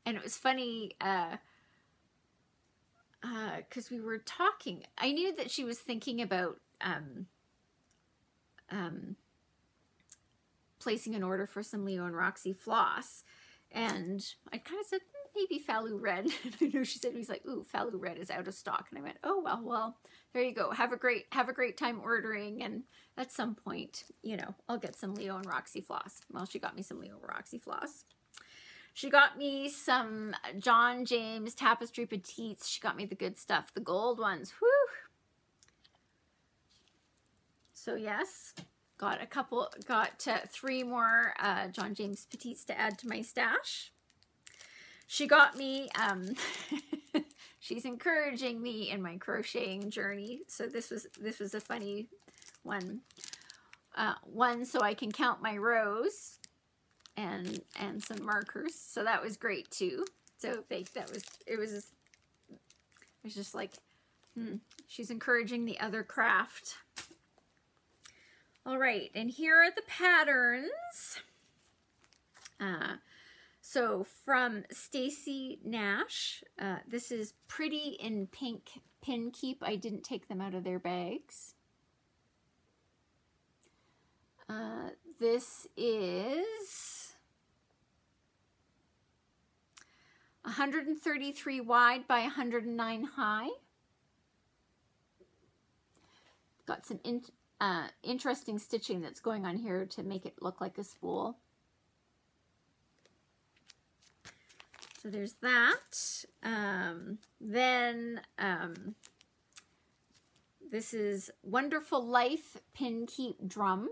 And it was funny because we were talking. I knew that she was thinking about placing an order for some Leo and Roxy floss. And I kind of said, maybe Fallow Red. And I know she said, he's like, ooh, Fallow Red is out of stock. And I went, oh, well, there you go. Have a great time ordering. And at some point, you know, I'll get some Leo and Roxy floss. Well, she got me some Leo and Roxy floss. She got me some John James Tapestry Petites. She got me the good stuff, the gold ones. Whew. So yes, got 3 more John James Petites to add to my stash. She got me, she's encouraging me in my crocheting journey. So this was a funny one. One so I can count my rows, and some markers. So that was great too. So it was just like, she's encouraging the other craft. All right, and here are the patterns. So from Stacy Nash, this is Pretty in Pink Pinkeep. I didn't take them out of their bags. This is 133 wide by 109 high. Got some interesting stitching that's going on here to make it look like a spool. So there's that. This is Wonderful Life Pinkeep Drum.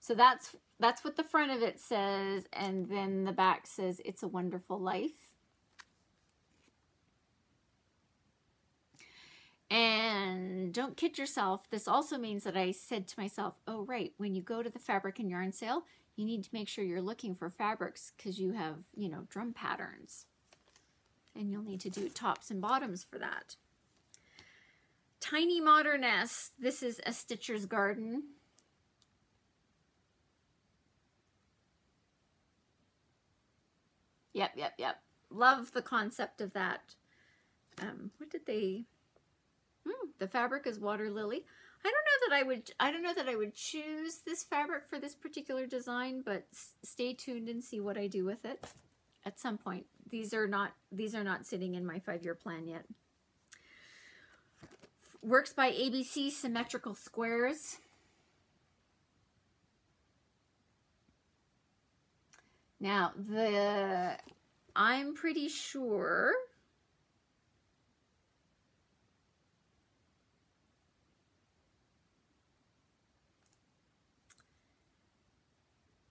So that's what the front of it says, and then the back says It's a Wonderful Life. And don't kid yourself, this also means that I said to myself, oh right, when you go to the fabric and yarn sale, you need to make sure you're looking for fabrics because you have, you know, drum patterns. And you'll need to do tops and bottoms for that. Tiny Moderness. This is A Stitcher's Garden. Yep. Love the concept of that. What did they... the fabric is Water Lily. I don't know that I would choose this fabric for this particular design, but stay tuned and see what I do with it at some point. These are not sitting in my 5-year plan yet. Works by ABC Symmetrical Squares. Now, I'm pretty sure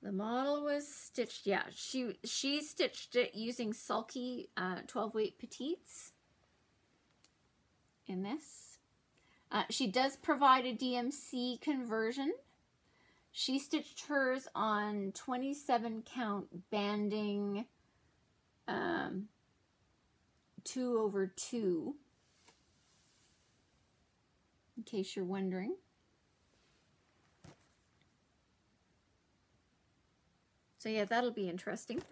the model was stitched, yeah, she stitched it using sulky 12-weight Petites in this. She does provide a DMC conversion. She stitched hers on 27 count banding 2/2, in case you're wondering. So yeah, that'll be interesting.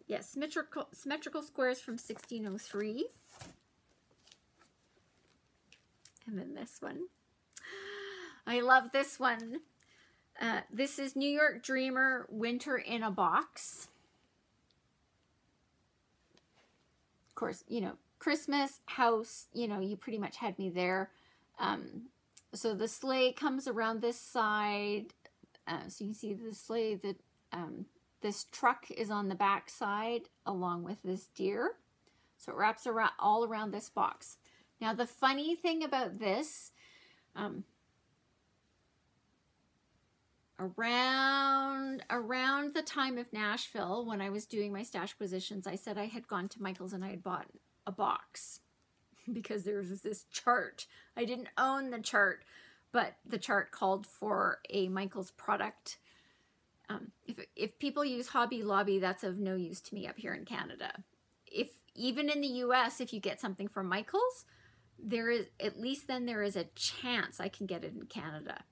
Yes, symmetrical squares from 1603. And then this one. I love this one. This is New York Dreamer Winter in a Box. Of course, you know, Christmas, house, you know, you pretty much had me there. So the sleigh comes around this side. So you can see the sleigh, that this truck is on the back side along with this deer. So it wraps around all around this box. Now the funny thing about this, around the time of Nashville, when I was doing my stash acquisitions, I said I had gone to Michael's and I had bought a box because there was this chart. I didn't own the chart, but the chart called for a Michael's product. If people use Hobby Lobby, that's of no use to me up here in Canada. Even in the US, if you get something from Michael's, there is, at least then there is a chance I can get it in Canada.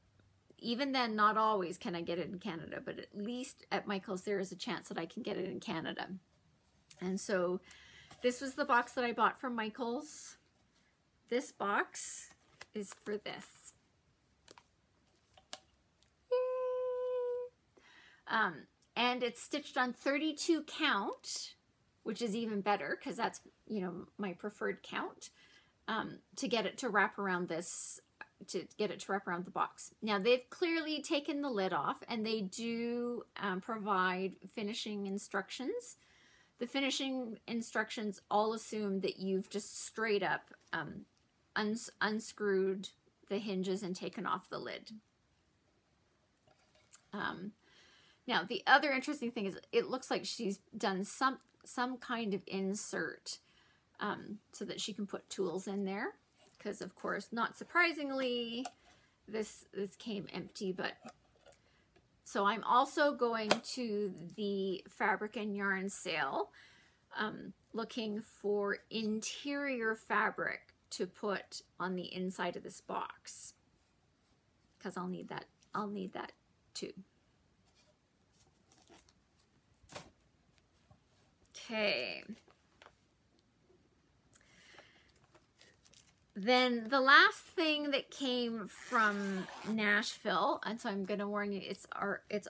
Even then, not always can I get it in Canada, but at least at Michael's there is a chance that I can get it in Canada. And so this was the box that I bought from Michael's. This box is for this. Yay! And it's stitched on 32 count, which is even better because that's, you know, my preferred count, to get it to wrap around this, to get it to wrap around the box. Now they've clearly taken the lid off, and they do provide finishing instructions. The finishing instructions all assume that you've just straight up unscrewed the hinges and taken off the lid. Now the other interesting thing is it looks like she's done some kind of insert so that she can put tools in there. Because of course, not surprisingly, this came empty. But so I'm also going to the fabric and yarn sale, looking for interior fabric to put on the inside of this box, because I'll need that. I'll need that too. Okay. Then the last thing that came from Nashville, and so I'm going to warn you, it's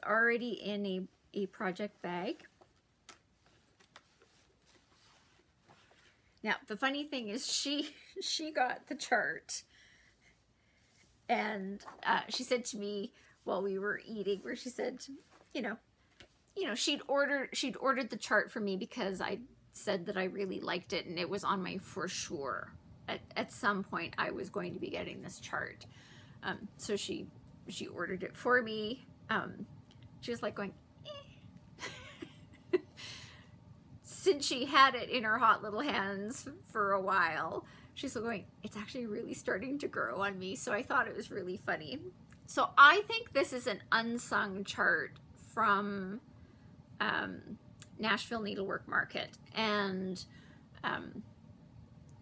already in a project bag. Now, the funny thing is she got the chart, and she said to me while we were eating, where she said, you know, she'd ordered the chart for me because I said that I really liked it and it was on my for sure. At some point I was going to be getting this chart. So she ordered it for me. She was like going, eh. Since she had it in her hot little hands for a while, she's going, it's actually really starting to grow on me. So I thought it was really funny. So I think this is an unsung chart from Nashville Needlework Market, and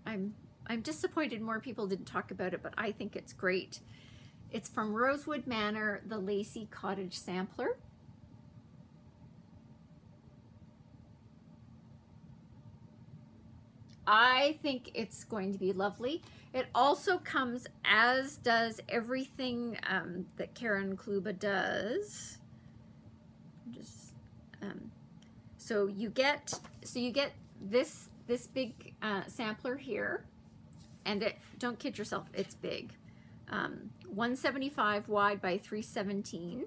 I'm disappointed more people didn't talk about it, but I think it's great. It's from Rosewood Manor, the Lacy Cottage Sampler. I think it's going to be lovely. It also comes, as does everything that Karen Kluba does. So you get this big sampler here, and don't kid yourself, it's big. 175 wide by 317.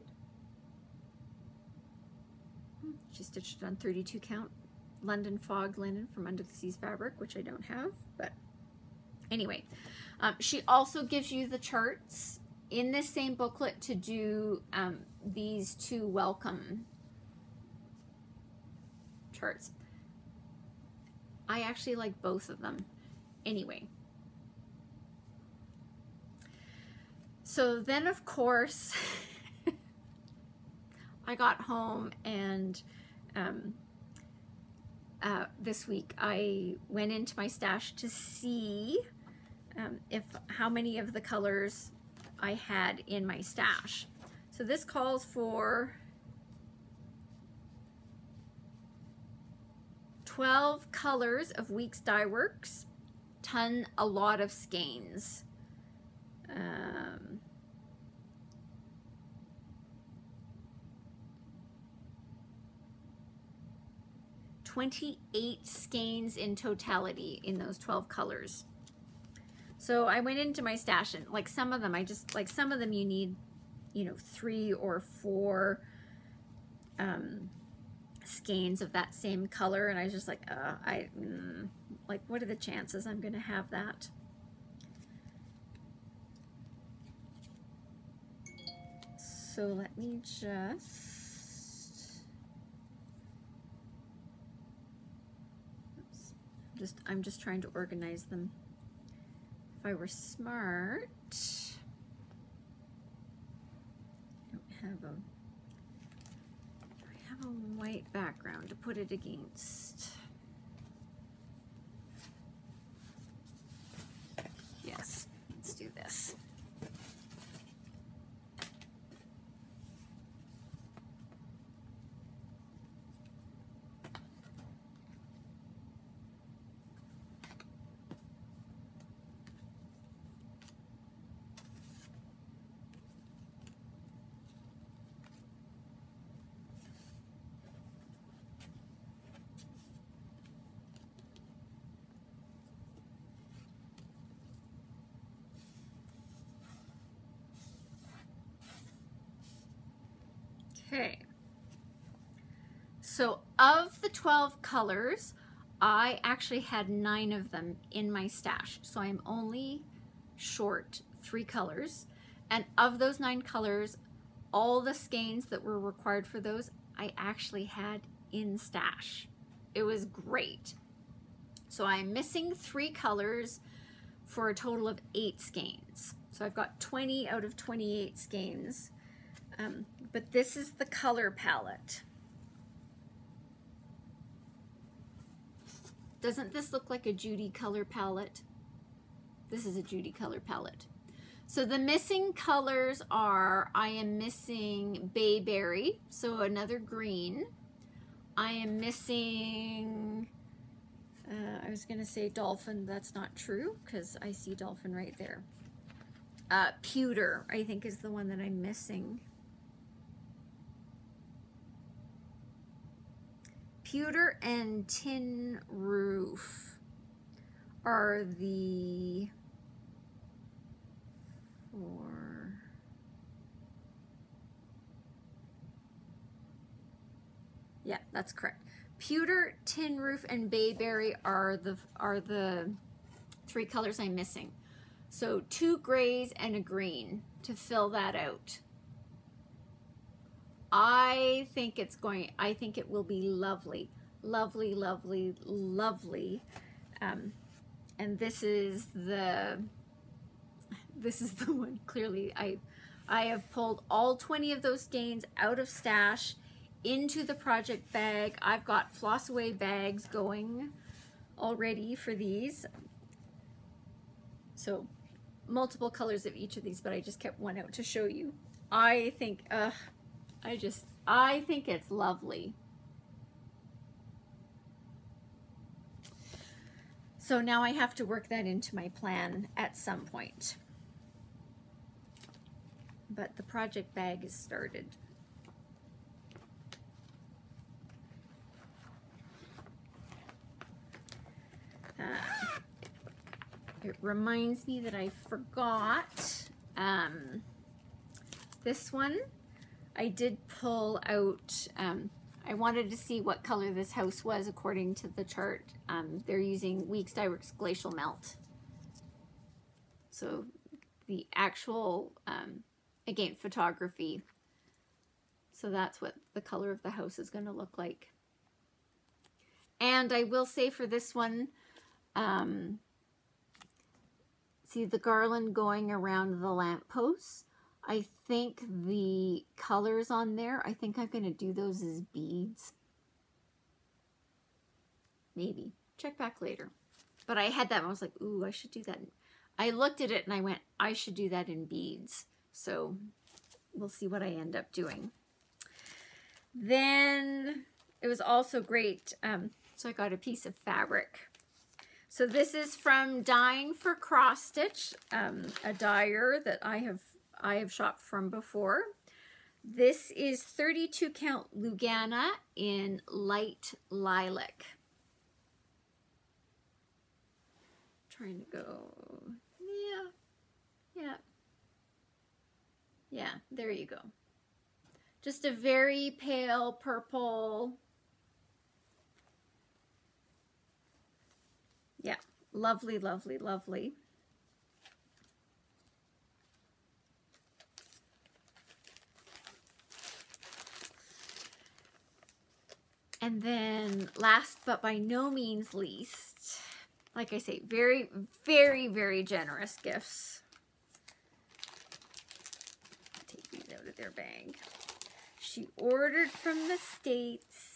She stitched it on 32 count London Fog linen from Under the Seas fabric, which I don't have, but anyway. She also gives you the charts in this same booklet to do these two welcome charts. I actually like both of them. Anyway. So then, of course, I got home, and this week I went into my stash to see how many of the colors I had in my stash. So this calls for 12 colors of Weeks Dye Works, a lot of skeins. 28 skeins in totality in those 12 colors. So I went into my stash, and like some of them, some of them you need, 3 or 4 skeins of that same color, and I was just like, like, what are the chances I'm gonna have that? So let me I'm just trying to organize them. If I were smart, I have a white background to put it against. Yes, let's do this. Okay, so of the 12 colors, I actually had 9 of them in my stash. So I'm only short 3 colors. And of those 9 colors, all the skeins that were required for those, I actually had in stash. It was great. So I'm missing 3 colors for a total of 8 skeins. So I've got 20 out of 28 skeins. But this is the color palette. Doesn't this look like a Judy color palette? This is a Judy color palette. So the missing colors are, I am missing Bayberry, so another green. I am missing, I was gonna say Dolphin, that's not true because I see Dolphin right there. Pewter, I think, is the one that I'm missing. Pewter and Tin Roof. are the four. Yeah, that's correct. Pewter, Tin Roof, and Bayberry are the three colors I'm missing. So 2 grays and a green to fill that out. I think it will be lovely. Lovely, lovely, lovely. And this is the one. Clearly I have pulled all 20 of those skeins out of stash into the project bag. I've got floss away bags going already for these. So multiple colors of each of these, but I just kept one out to show you. I think it's lovely. So now I have to work that into my plan at some point. But the project bag is started. It reminds me that I forgot this one. I did pull out, I wanted to see what color this house was according to the chart. They're using Weeks Dye Works Glacial Melt. So the actual, again, photography. So that's what the color of the house is going to look like. And I will say for this one, see the garland going around the lampposts. I think the colors on there, I think I'm going to do those as beads. Maybe. Check back later. But I had that and I was like, ooh, I should do that. I looked at it and I went, I should do that in beads. So we'll see what I end up doing. Then it was also great. So I got a piece of fabric. So this is from Dyeing for Cross Stitch, a dyer that I have shopped from before. This is 32 count Lugana in light lilac. Trying to go, yeah, there you go. Just a very pale purple. Yeah, lovely, lovely, lovely. And then last but by no means least, like I say, very, very, very generous gifts. Take these out of their bag. She ordered from the States.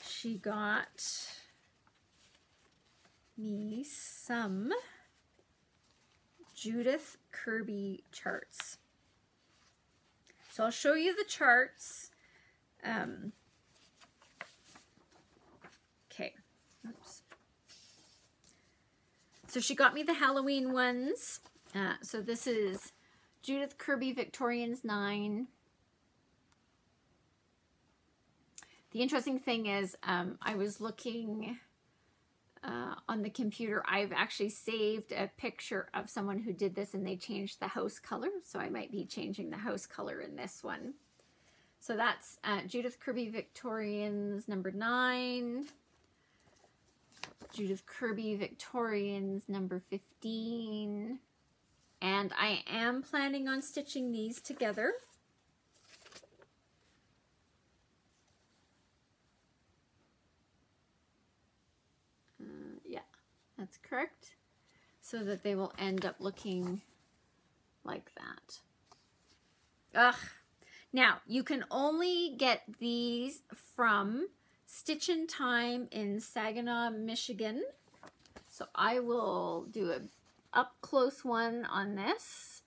She got me some Judith Kirby charts. So I'll show you the charts. Okay. Oops. So she got me the Halloween ones. So this is Judith Kirby Victorians 9. The interesting thing is I was looking on the computer. I've actually saved a picture of someone who did this and they changed the house color. So I might be changing the house color in this one. So that's Judith Kirby Victorians number 9. Judith Kirby Victorians number 15. And I am planning on stitching these together. Yeah, that's correct. So that they will end up looking like that. Ugh. Now, you can only get these from Stitch in Time in Saginaw, Michigan. So I will do a up close one on this.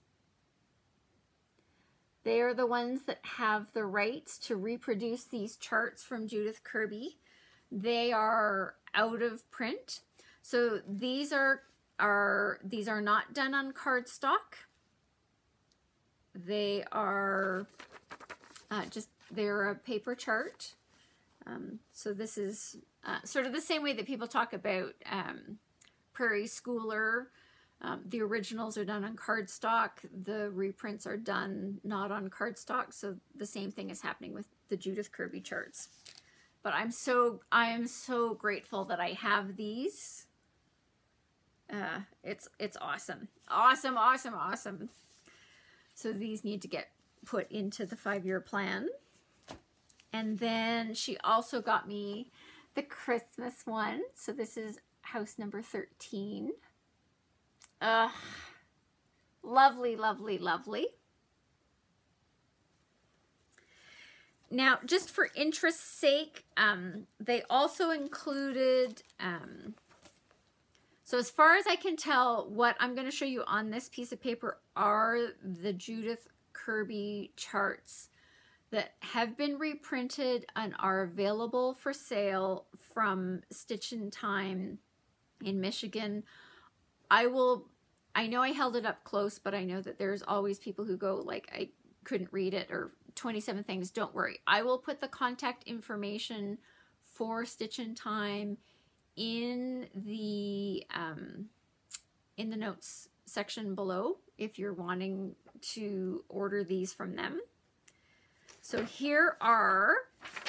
They are the ones that have the rights to reproduce these charts from Judith Kirby. They are out of print. So these are not done on cardstock. They are they're a paper chart. So this is sort of the same way that people talk about Prairie Schooler. The originals are done on cardstock. The reprints are done not on cardstock. So the same thing is happening with the Judith Kirby charts. But I am so grateful that I have these. It's awesome. Awesome, awesome, awesome. So these need to get put into the 5-year plan. And then she also got me the Christmas one. So this is house number 13. Lovely, lovely, lovely. Now, just for interest's sake, they also included, so as far as I can tell, what I'm going to show you on this piece of paper are the Judith Kirby charts that have been reprinted and are available for sale from Stitch in Time in Michigan. I know I held it up close, but I know that there's always people who go like, I couldn't read it, or 27 things. Don't worry. I will put the contact information for Stitch in Time in the notes section below if you're wanting to order these from them. So here are,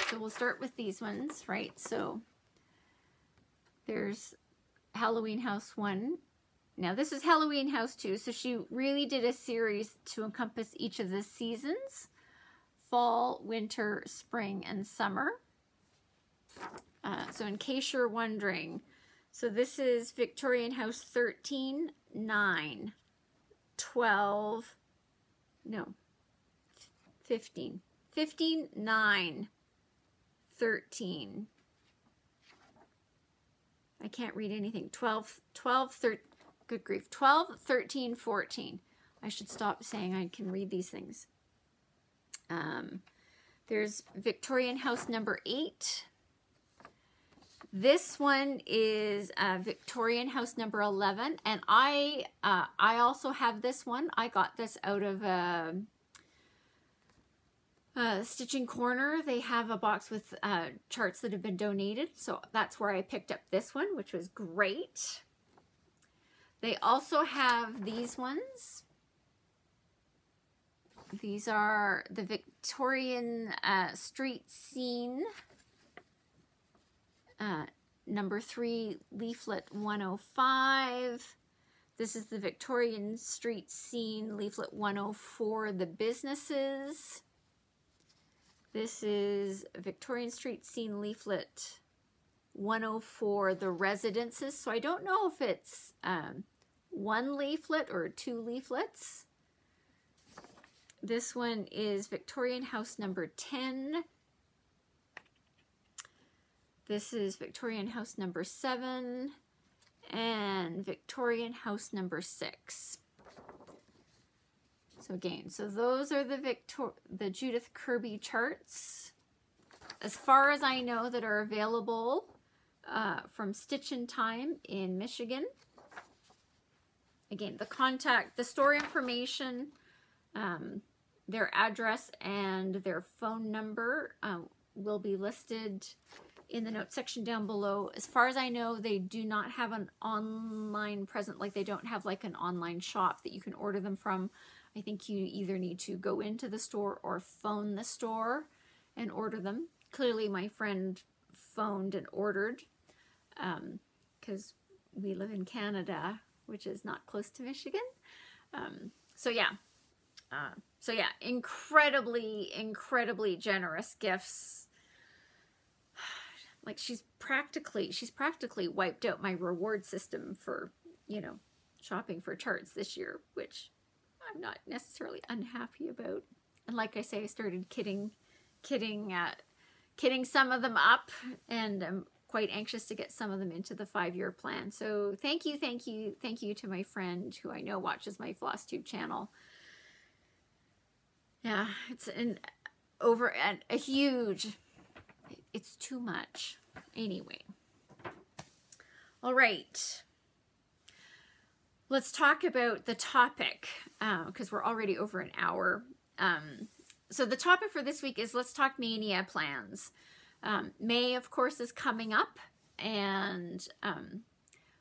so we'll start with these ones, right? So there's Halloween House 1. Now this is Halloween House 2. So she really did a series to encompass each of the seasons: fall, winter, spring, and summer. So in case you're wondering, so this is Victorian House 13, 9, 12, no, 15. 15, 9, 13. I can't read anything. 12, 13, good grief. 12, 13, 14. I should stop saying I can read these things. There's Victorian House number 8. This one is Victorian House number 11. And I also have this one. I got this out of Stitching Corner. They have a box with charts that have been donated, so that's where I picked up this one, which was great. They also have these ones. These are the Victorian Street Scene number 3 leaflet 105. This is the Victorian Street Scene leaflet 104, the businesses. This is Victorian Street Scene leaflet 104, the residences. So I don't know if it's 1 leaflet or 2 leaflets. This one is Victorian House number 10. This is Victorian House number 7 and Victorian House number 6. So again, so those are the Judith Kirby charts, as far as I know, that are available from Stitch in Time in Michigan. Again, the store information, their address and their phone number will be listed in the notes section down below. As far as I know, they do not have an online presence, like they don't have like an online shop that you can order them from. I think you either need to go into the store or phone the store and order them. Clearly my friend phoned and ordered because we live in Canada, which is not close to Michigan. So yeah, incredibly, incredibly generous gifts. Like she's practically wiped out my reward system for, you know, shopping for charts this year, which I'm not necessarily unhappy about. And like I say, I started kidding some of them up, and I'm quite anxious to get some of them into the 5-year plan. So thank you to my friend who I know watches my Flosstube channel. Yeah, it's a huge, it's too much. Anyway. All right. Let's talk about the topic, because we're already over an hour. So the topic for this week is let's talk Maynia plans. May, of course, is coming up, and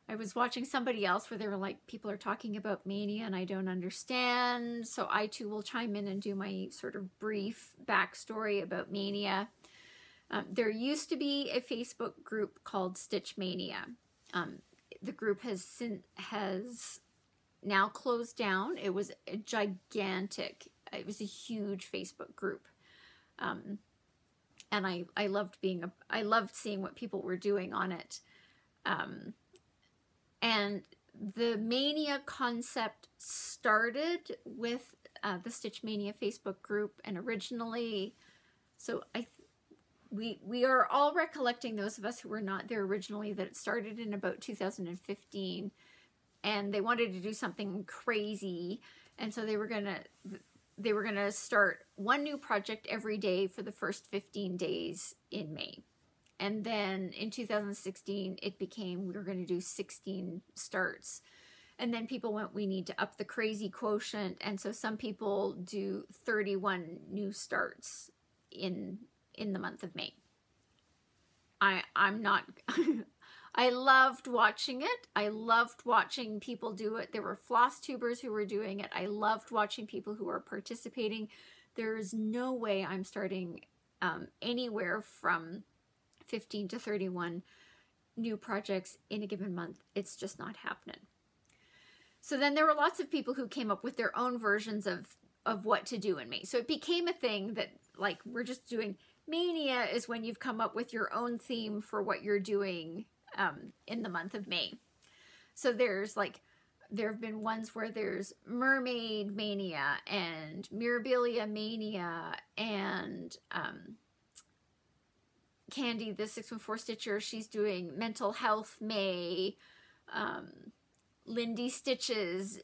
I was watching somebody else where they were like, people are talking about Maynia and I don't understand, so I too will chime in and do my sort of brief backstory about Maynia. There used to be a Facebook group called Stitch Mania. The group has now closed down. It was a gigantic, it was a huge Facebook group. And I loved I loved seeing what people were doing on it. And the Maynia concept started with the Stitch Mania Facebook group, and originally, so we are all recollecting, those of us who were not there originally, that it started in about 2015, and they wanted to do something crazy, and so they were gonna start one new project every day for the first 15 days in May. And then in 2016, it became, we were going to do 16 starts. And then people went, we need to up the crazy quotient. And so some people do 31 new starts in the month of May. I'm not, I loved watching it. I loved watching people do it. There were Flosstubers who were doing it. I loved watching people who are participating. There's no way I'm starting anywhere from 15 to 31 new projects in a given month. It's just not happening. So then there were lots of people who came up with their own versions of what to do in May. So it became a thing that, like, we're just doing, Maynia is when you've come up with your own theme for what you're doing in the month of May. So there's like, there have been ones where there's Mermaid Mania and Mirabilia Mania, and Candy, the 614 Stitcher, she's doing Mental Health May. Lindy Stitches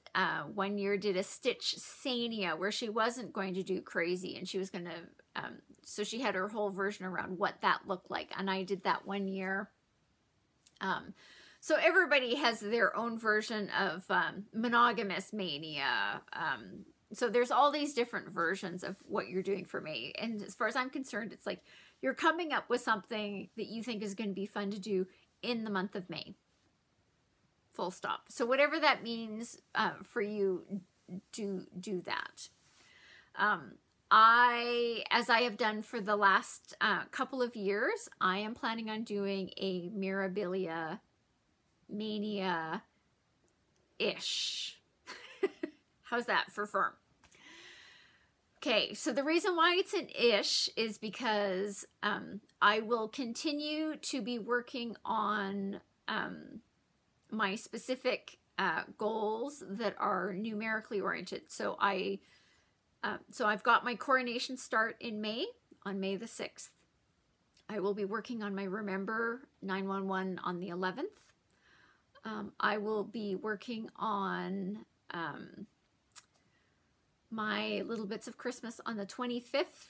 1 year did a Stitch Sania where she wasn't going to do crazy, and she was going to, so she had her whole version around what that looked like, and I did that 1 year. So everybody has their own version of Monogamous Mania. So there's all these different versions of what you're doing for May. And as far as I'm concerned, it's like you're coming up with something that you think is going to be fun to do in the month of May. Full stop. So whatever that means for you, do that. As I have done for the last couple of years, I am planning on doing a Mirabilia Mania-ish. How's that for firm? Okay, so the reason why it's an ish is because I will continue to be working on my specific goals that are numerically oriented. So I've got my coronation start in May, on May the 6th. I will be working on my Remember 911 on the 11th. I will be working on my Little Bits of Christmas on the 25th.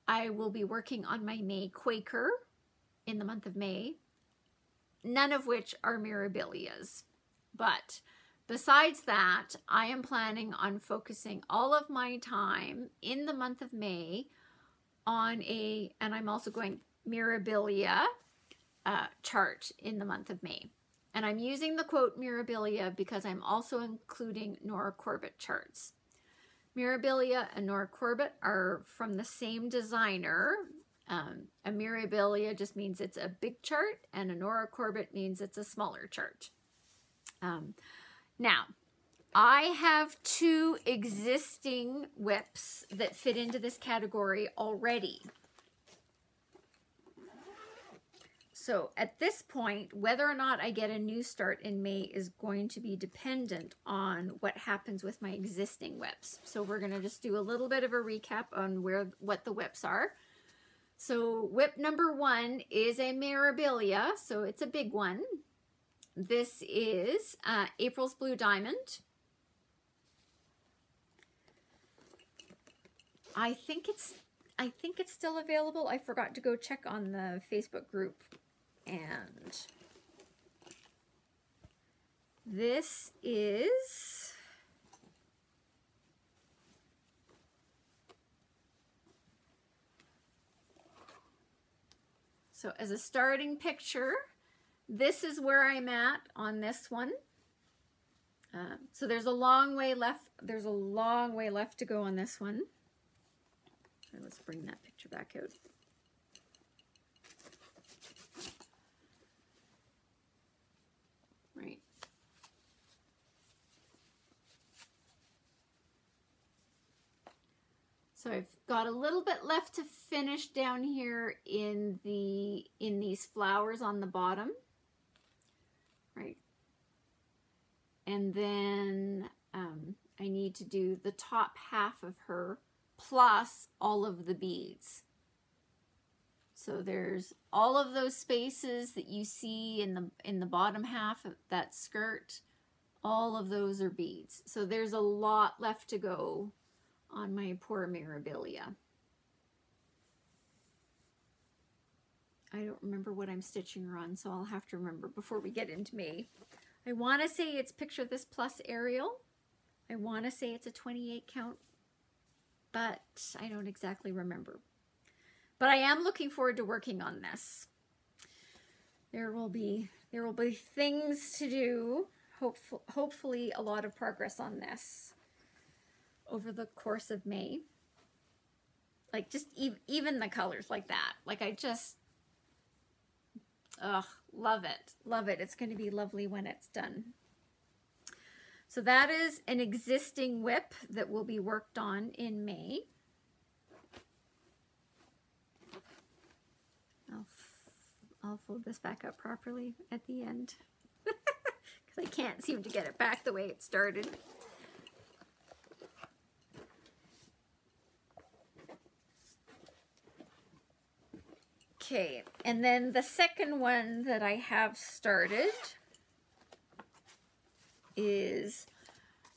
I will be working on my May Quaker in the month of May, none of which are Mirabilias. But besides that, I am planning on focusing all of my time in the month of May on and I'm also going Mirabilia chart in the month of May. And I'm using the quote Mirabilia because I'm also including Nora Corbett charts. Mirabilia and Nora Corbett are from the same designer. A Mirabilia just means it's a big chart, and a Nora Corbett means it's a smaller chart. Now, I have 2 existing whips that fit into this category already. So at this point, whether or not I get a new start in May is going to be dependent on what happens with my existing whips. So we're going to just do a little bit of a recap on what the whips are. So whip number 1 is a Mirabilia, so it's a big one. This is April's Blue Diamond. I think it's still available. I forgot to go check on the Facebook group. And this is So as a starting picture, this is where I'm at on this one. So there's a long way left. There's a long way left to go on this one. Let's bring that picture back out. Right. So I've got a little bit left to finish down here in these flowers on the bottom. Right. And then I need to do the top half of her plus all of the beads. So there's all of those spaces that you see in the bottom half of that skirt. All of those are beads. So there's a lot left to go on my poor Mirabilia. I don't remember what I'm stitching her on, so I'll have to remember before we get into May. I want to say it's Picture This Plus Ariel. I want to say it's a 28 count, but I don't exactly remember. But I am looking forward to working on this. There will be things to do. Hopefully a lot of progress on this over the course of May. Like just even the colors like that. Like I just, love it. Love it. It's going to be lovely when it's done. So that is an existing whip that will be worked on in May. I'll fold this back up properly at the end because I can't seem to get it back the way it started. Okay, and then the second one that I have started is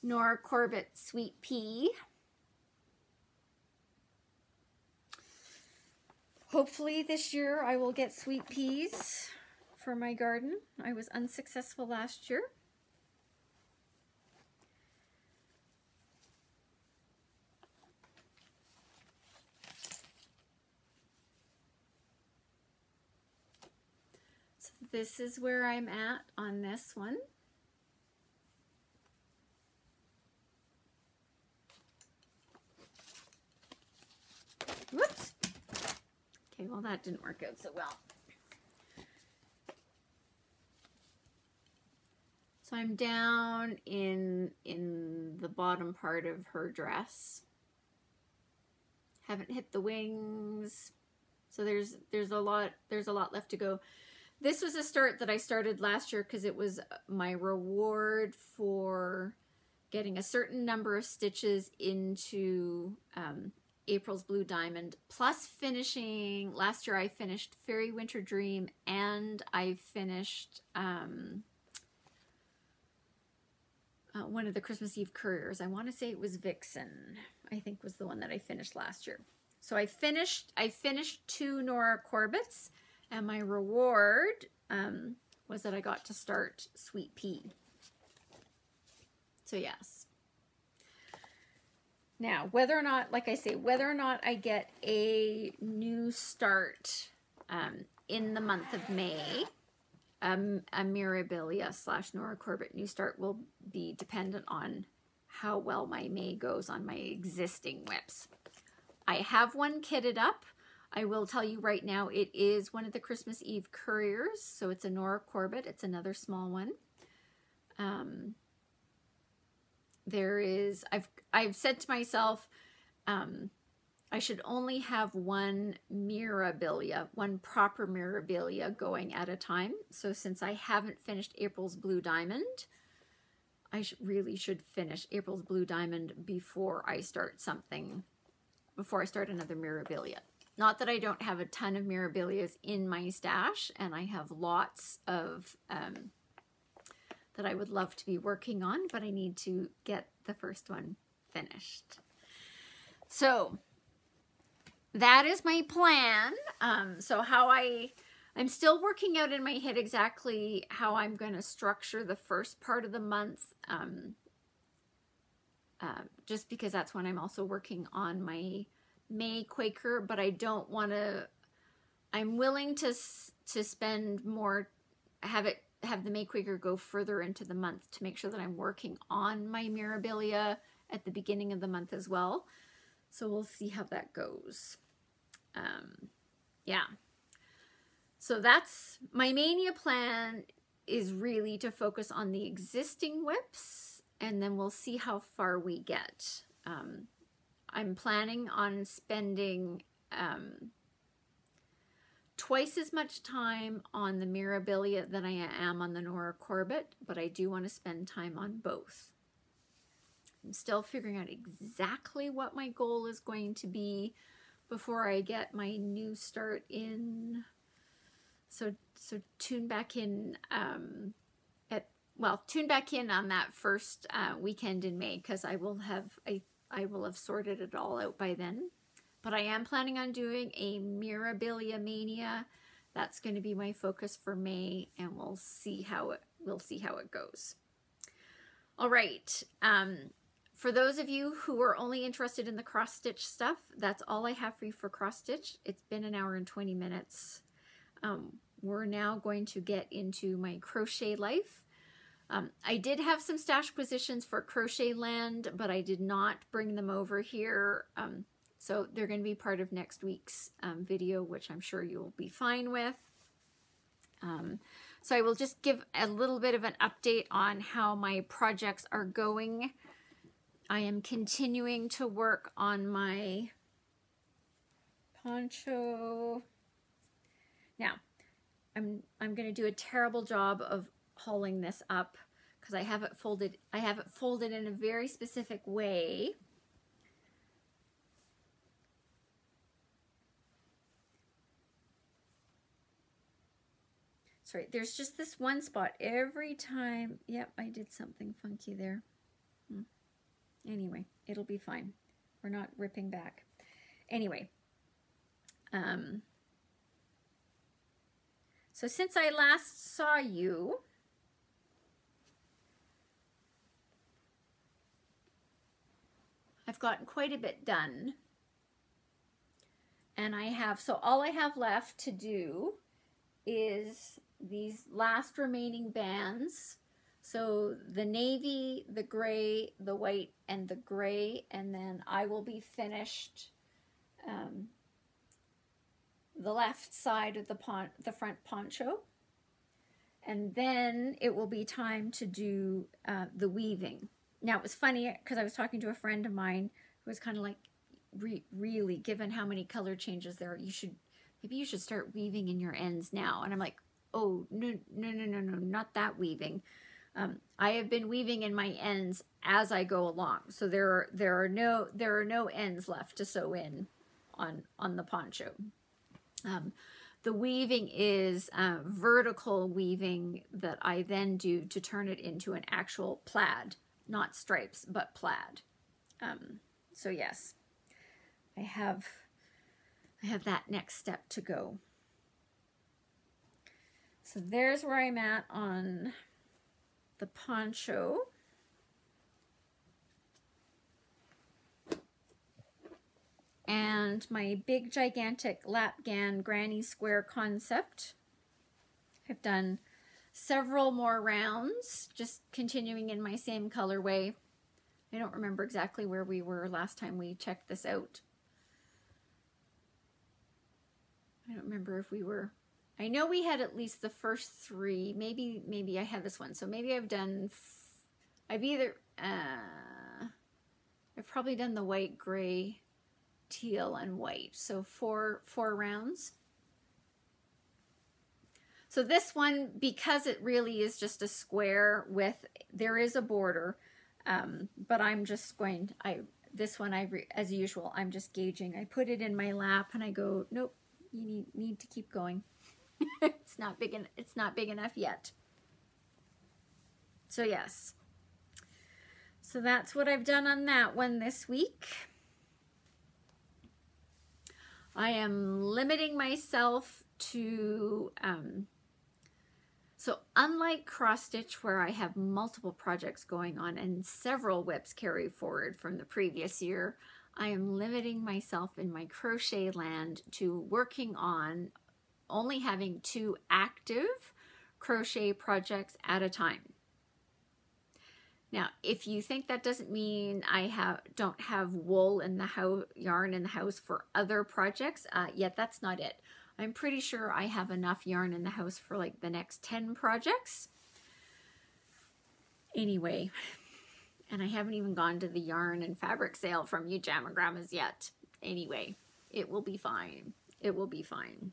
Nora Corbett Sweet Pea. Hopefully this year I will get sweet peas for my garden. I was unsuccessful last year. So this is where I'm at on this one. Whoops. Okay, well that didn't work out so well. So I'm down in the bottom part of her dress. Haven't hit the wings. So there's a lot left to go. This was a start that I started last year because it was my reward for getting a certain number of stitches into April's Blue Diamond, plus finishing, last year I finished Fairy Winter Dream, and I finished one of the Christmas Eve Couriers. I want to say it was Vixen, I think was the one that I finished last year. So I finished 2 Nora Corbett's, and my reward was that I got to start Sweet Pea. So yes. Now, whether or not, like I say, whether or not I get a new start in the month of May, a Mirabilia / Nora Corbett new start will be dependent on how well my May goes on my existing whips. I have one kitted up. I will tell you right now, it is one of the Christmas Eve Couriers, so it's a Nora Corbett. It's another small one. I've said to myself, I should only have one Mirabilia, one proper Mirabilia going at a time. So since I haven't finished April's Blue Diamond, I really should finish April's Blue Diamond before I start another Mirabilia. Not that I don't have a ton of Mirabilias in my stash, and I have lots of that I would love to be working on, but I need to get the first one finished. So that is my plan. So I'm still working out in my head exactly how I'm going to structure the first part of the month, just because that's when I'm also working on my May Quaker, but I don't want I'm willing to spend more, have the May Quaker go further into the month to make sure that I'm working on my Mirabilia at the beginning of the month as well. So we'll see how that goes. Yeah. So that's my Maynia plan, is really to focus on the existing whips, and then we'll see how far we get. I'm planning on spending twice as much time on the Mirabilia than I am on the Nora Corbett, but I do want to spend time on both. I'm still figuring out exactly what my goal is going to be before I get my new start in. So tune back in tune back in on that first weekend in May, because I will have sorted it all out by then. But I am planning on doing a Mirabilia Mania. That's going to be my focus for May, and we'll see how it goes. All right. For those of you who are only interested in the cross stitch stuff, that's all I have for you for cross stitch. It's been an hour and 20 minutes. We're now going to get into my crochet life. I did have some stash positions for Crochet Land, but I did not bring them over here. So they're going to be part of next week's video, which I'm sure you'll be fine with. So I will just give a little bit of an update on how my projects are going. I am continuing to work on my poncho. Now, I'm going to do a terrible job of hauling this up because I have it folded in a very specific way. Sorry, there's just this one spot every time. Yep, I did something funky there. Anyway, it'll be fine. We're not ripping back. Anyway, so since I last saw you, I've gotten quite a bit done. And so all I have left to do is these last remaining bands. So the navy, the gray, the white, and the gray, and then I will be finished the left side of the front poncho. And then it will be time to do the weaving. Now, it was funny because I was talking to a friend of mine who was kind of like, really, given how many color changes there are, maybe you should start weaving in your ends now. And I'm like, oh, no, not that weaving. I have been weaving in my ends as I go along. So there are no ends left to sew in on the poncho. The weaving is vertical weaving that I then do to turn it into an actual plaid, not stripes, but plaid. So yes, I have that next step to go. So there's where I'm at on the poncho. And my big gigantic lapgan granny square concept. I've done several more rounds, just continuing in my same colorway. I don't remember exactly where we were last time we checked this out. I don't remember if we were, I know we had at least the first three, maybe I had this one. So maybe I've done, I've probably done the white, gray, teal, and white. So four rounds. So this one, because it really is just a square with, there is a border, but I'm just going, this one, as usual, I'm just gauging. I put it in my lap and I go, nope, you need to keep going. It's not big enough yet. So yes. So that's what I've done on that one this week. I am limiting myself to, so unlike cross stitch where I have multiple projects going on and several whips carry forward from the previous year, I am limiting myself in my crochet land to working on only having 2 active crochet projects at a time. Now, if you think that doesn't mean I don't have wool in the house, yarn in the house for other projects, yet that's not it. I'm pretty sure I have enough yarn in the house for like the next 10 projects. Anyway, and I haven't even gone to the yarn and fabric sale from Ujama Grandma's yet. Anyway, it will be fine. It will be fine.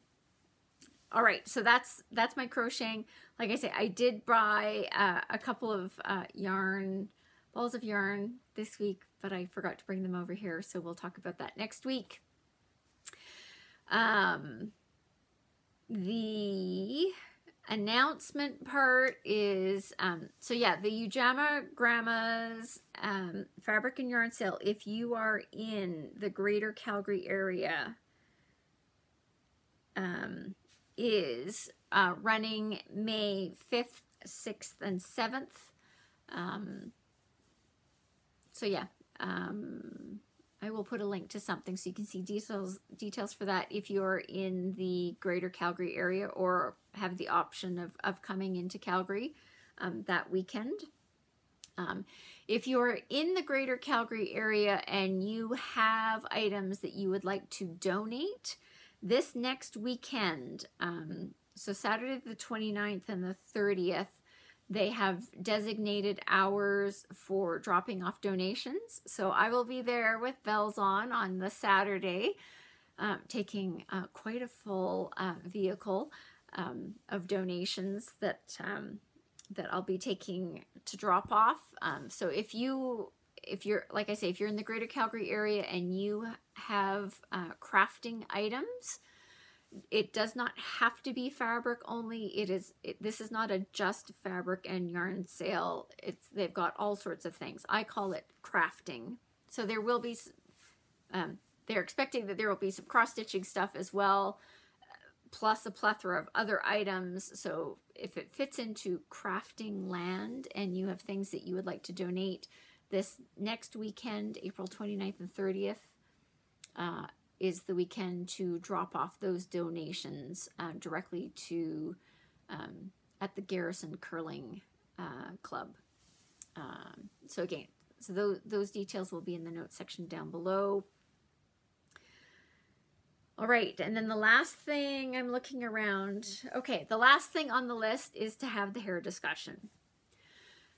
All right, so that's my crocheting. Like I say, I did buy a couple of balls of yarn this week, but I forgot to bring them over here, so we'll talk about that next week. The announcement part is, so yeah, the Ujama Grandma's fabric and yarn sale, if you are in the greater Calgary area, is running May 5th, 6th, and 7th. So yeah, I will put a link to something so you can see details for that if you're in the greater Calgary area or have the option of coming into Calgary that weekend. If you're in the greater Calgary area and you have items that you would like to donate, this next weekend, so Saturday the 29th and the 30th, they have designated hours for dropping off donations. So I will be there with bells on the Saturday, taking quite a full vehicle of donations that I'll be taking to drop off. So if you're, like I say, if you're in the greater Calgary area and you have crafting items, it does not have to be fabric only. This is not a just fabric and yarn sale. They've got all sorts of things. I call it crafting. So there will be, they're expecting that there will be some cross-stitching stuff as well, plus a plethora of other items. So if it fits into crafting land and you have things that you would like to donate, this next weekend, April 29th and 30th, is the weekend to drop off those donations directly to at the Garrison Curling Club. So again, so those details will be in the notes section down below. All right, and then the last thing I'm looking around. Okay, the last thing on the list is to have the hair discussion.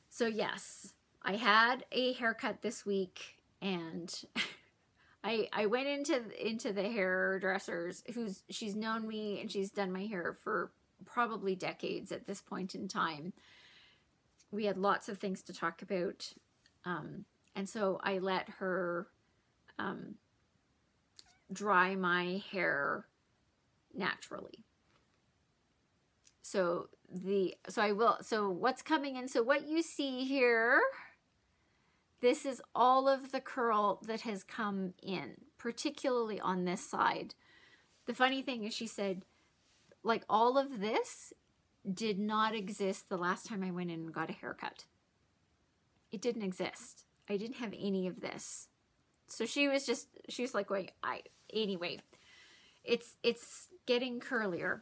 So yes, I had a haircut this week, and I went into the hairdresser's she's known me and she's done my hair for probably decades at this point in time. We had lots of things to talk about, and so I let her dry my hair naturally. So what's coming in, so what you see here, this is all of the curl that has come in, particularly on this side. The funny thing is, she said, like, all of this did not exist the last time I went in and got a haircut. It didn't exist. I didn't have any of this. So she was like going, anyway, it's getting curlier.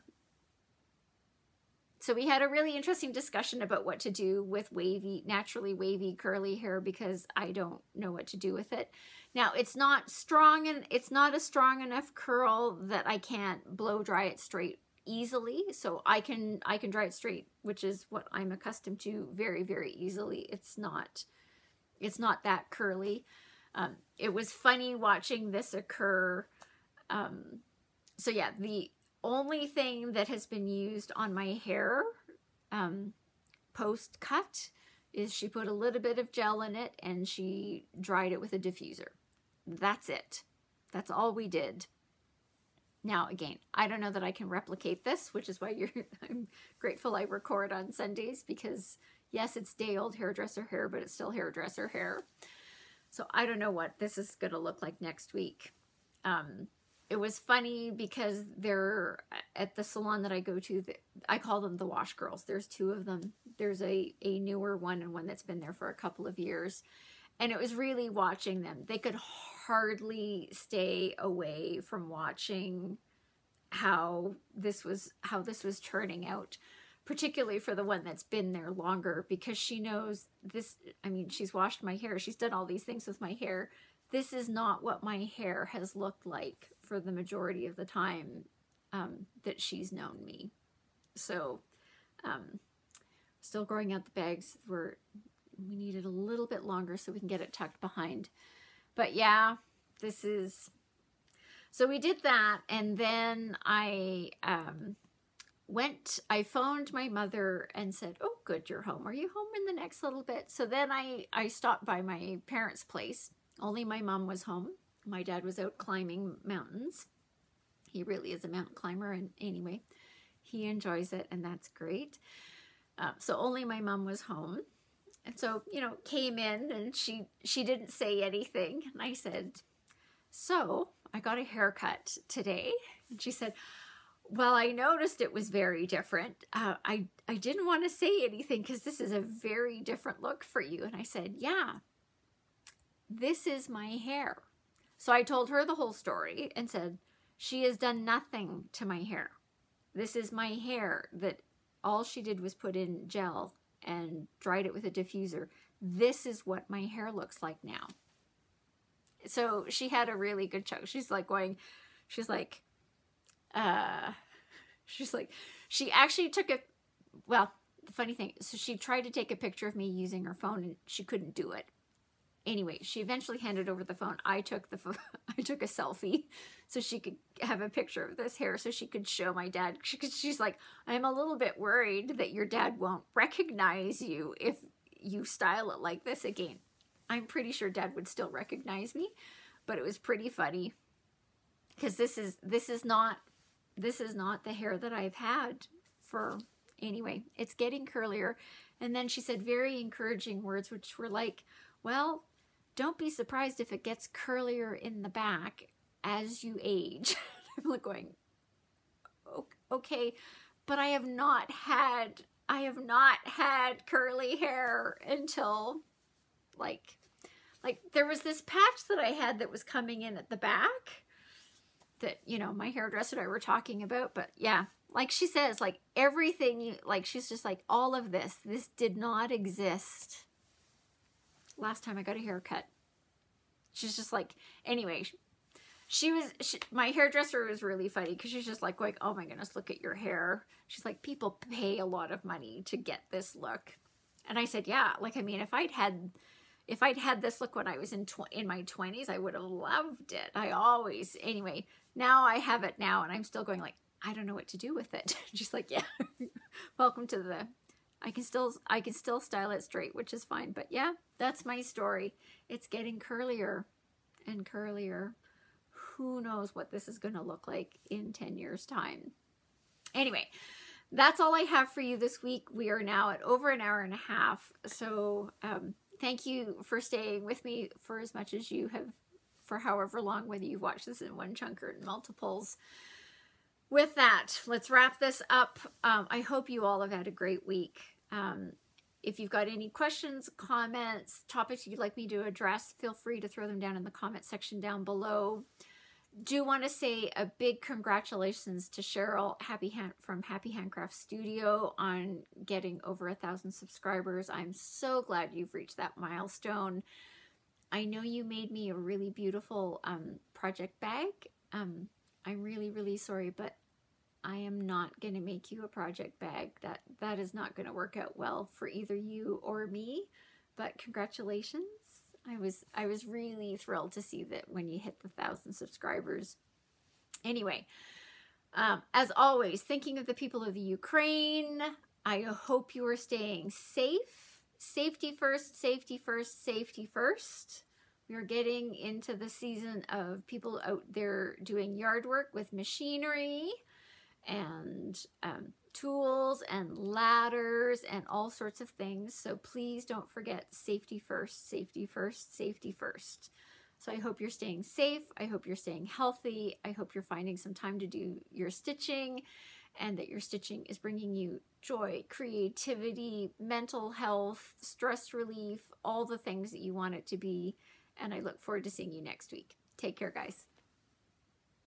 So we had a really interesting discussion about what to do with naturally wavy curly hair, because I don't know what to do with it. Now, it's not strong, and it's not a strong enough curl that I can't blow dry it straight easily. So I can dry it straight, which is what I'm accustomed to very, very easily. It's not that curly. It was funny watching this occur. So yeah, the only thing that has been used on my hair post cut is she put a little bit of gel in it and she dried it with a diffuser. That's it. That's all we did. Now, again, I don't know that I can replicate this, which is why I'm grateful I record on Sundays, because yes, it's day-old hairdresser hair, but it's still hairdresser hair. So I don't know what this is going to look like next week. It was funny because they're at the salon that I go to, I call them the wash girls. There's 2 of them. There's a newer one and one that's been there for a couple of years. And it was really watching them. They could hardly stay away from watching how this was turning out, particularly for the one that's been there longer, because she knows this. I mean, she's washed my hair. She's done all these things with my hair. This is not what my hair has looked like for the majority of the time that she's known me. So still growing out the bags. We needed a little bit longer so we can get it tucked behind. But yeah, this is... So we did that, and then I phoned my mother and said, oh, good, you're home. Are you home in the next little bit? So then I stopped by my parents' place. Only my mom was home. My dad was out climbing mountains. He really is a mountain climber, and anyway, he enjoys it, and that's great. So only my mom was home. And so, you know, came in, and she didn't say anything. And I said, so I got a haircut today. And she said, well, I noticed it was very different. I didn't want to say anything because this is a very different look for you. And I said, yeah, this is my hair. So I told her the whole story and said, she has done nothing to my hair. This is my hair that all she did was put in gel and dried it with a diffuser. This is what my hair looks like now. So she had a really good chuckle. She actually took a, well, the funny thing, so she tried to take a picture of me using her phone and she couldn't do it. Anyway, she eventually handed over the phone. I took a selfie so she could have a picture of this hair so she could show my dad. She's like, I'm a little bit worried that your dad won't recognize you if you style it like this again. I'm pretty sure dad would still recognize me, but it was pretty funny because this is not the hair that I've had for, anyway, it's getting curlier. And then she said very encouraging words, which were like, well, don't be surprised if it gets curlier in the back as you age. I'm like going, okay, but I have not had curly hair until like there was this patch that I had that was coming in at the back that, you know, my hairdresser and I were talking about. But yeah, like she says, like everything, like she's just like, all of this did not exist last time I got a haircut. She's just like, anyway, my hairdresser was really funny because she's just like going, oh my goodness, look at your hair. She's like, people pay a lot of money to get this look. And I said, yeah, like, I mean, if I'd had this look when I was in my 20s, I would have loved it. Anyway, now I have it now, and I'm still going like, I don't know what to do with it. She's like, yeah, welcome to the, I can still style it straight, which is fine. But yeah, that's my story. It's getting curlier and curlier. Who knows what this is going to look like in 10 years time. Anyway, that's all I have for you this week. We are now at over an hour and a half. So thank you for staying with me for as much as you have, for however long, whether you've watched this in one chunk or in multiples. With that, let's wrap this up. I hope you all have had a great week. If you've got any questions, comments, topics you'd like me to address, feel free to throw them down in the comment section down below. Do want to say a big congratulations to Cheryl from Happy Handcraft Studio on getting over 1,000 subscribers. I'm so glad you've reached that milestone. I know you made me a really beautiful project bag. I'm really, really sorry, but I am not going to make you a project bag. That is not going to work out well for either you or me, but congratulations. I was really thrilled to see that when you hit the 1,000 subscribers. Anyway, as always, thinking of the people of the Ukraine, I hope you are staying safe. Safety first, safety first, safety first. We are getting into the season of people out there doing yard work with machinery and tools and ladders and all sorts of things. So please don't forget safety first, safety first, safety first. So I hope you're staying safe. I hope you're staying healthy. I hope you're finding some time to do your stitching and that your stitching is bringing you joy, creativity, mental health, stress relief, all the things that you want it to be. And I look forward to seeing you next week. Take care, guys.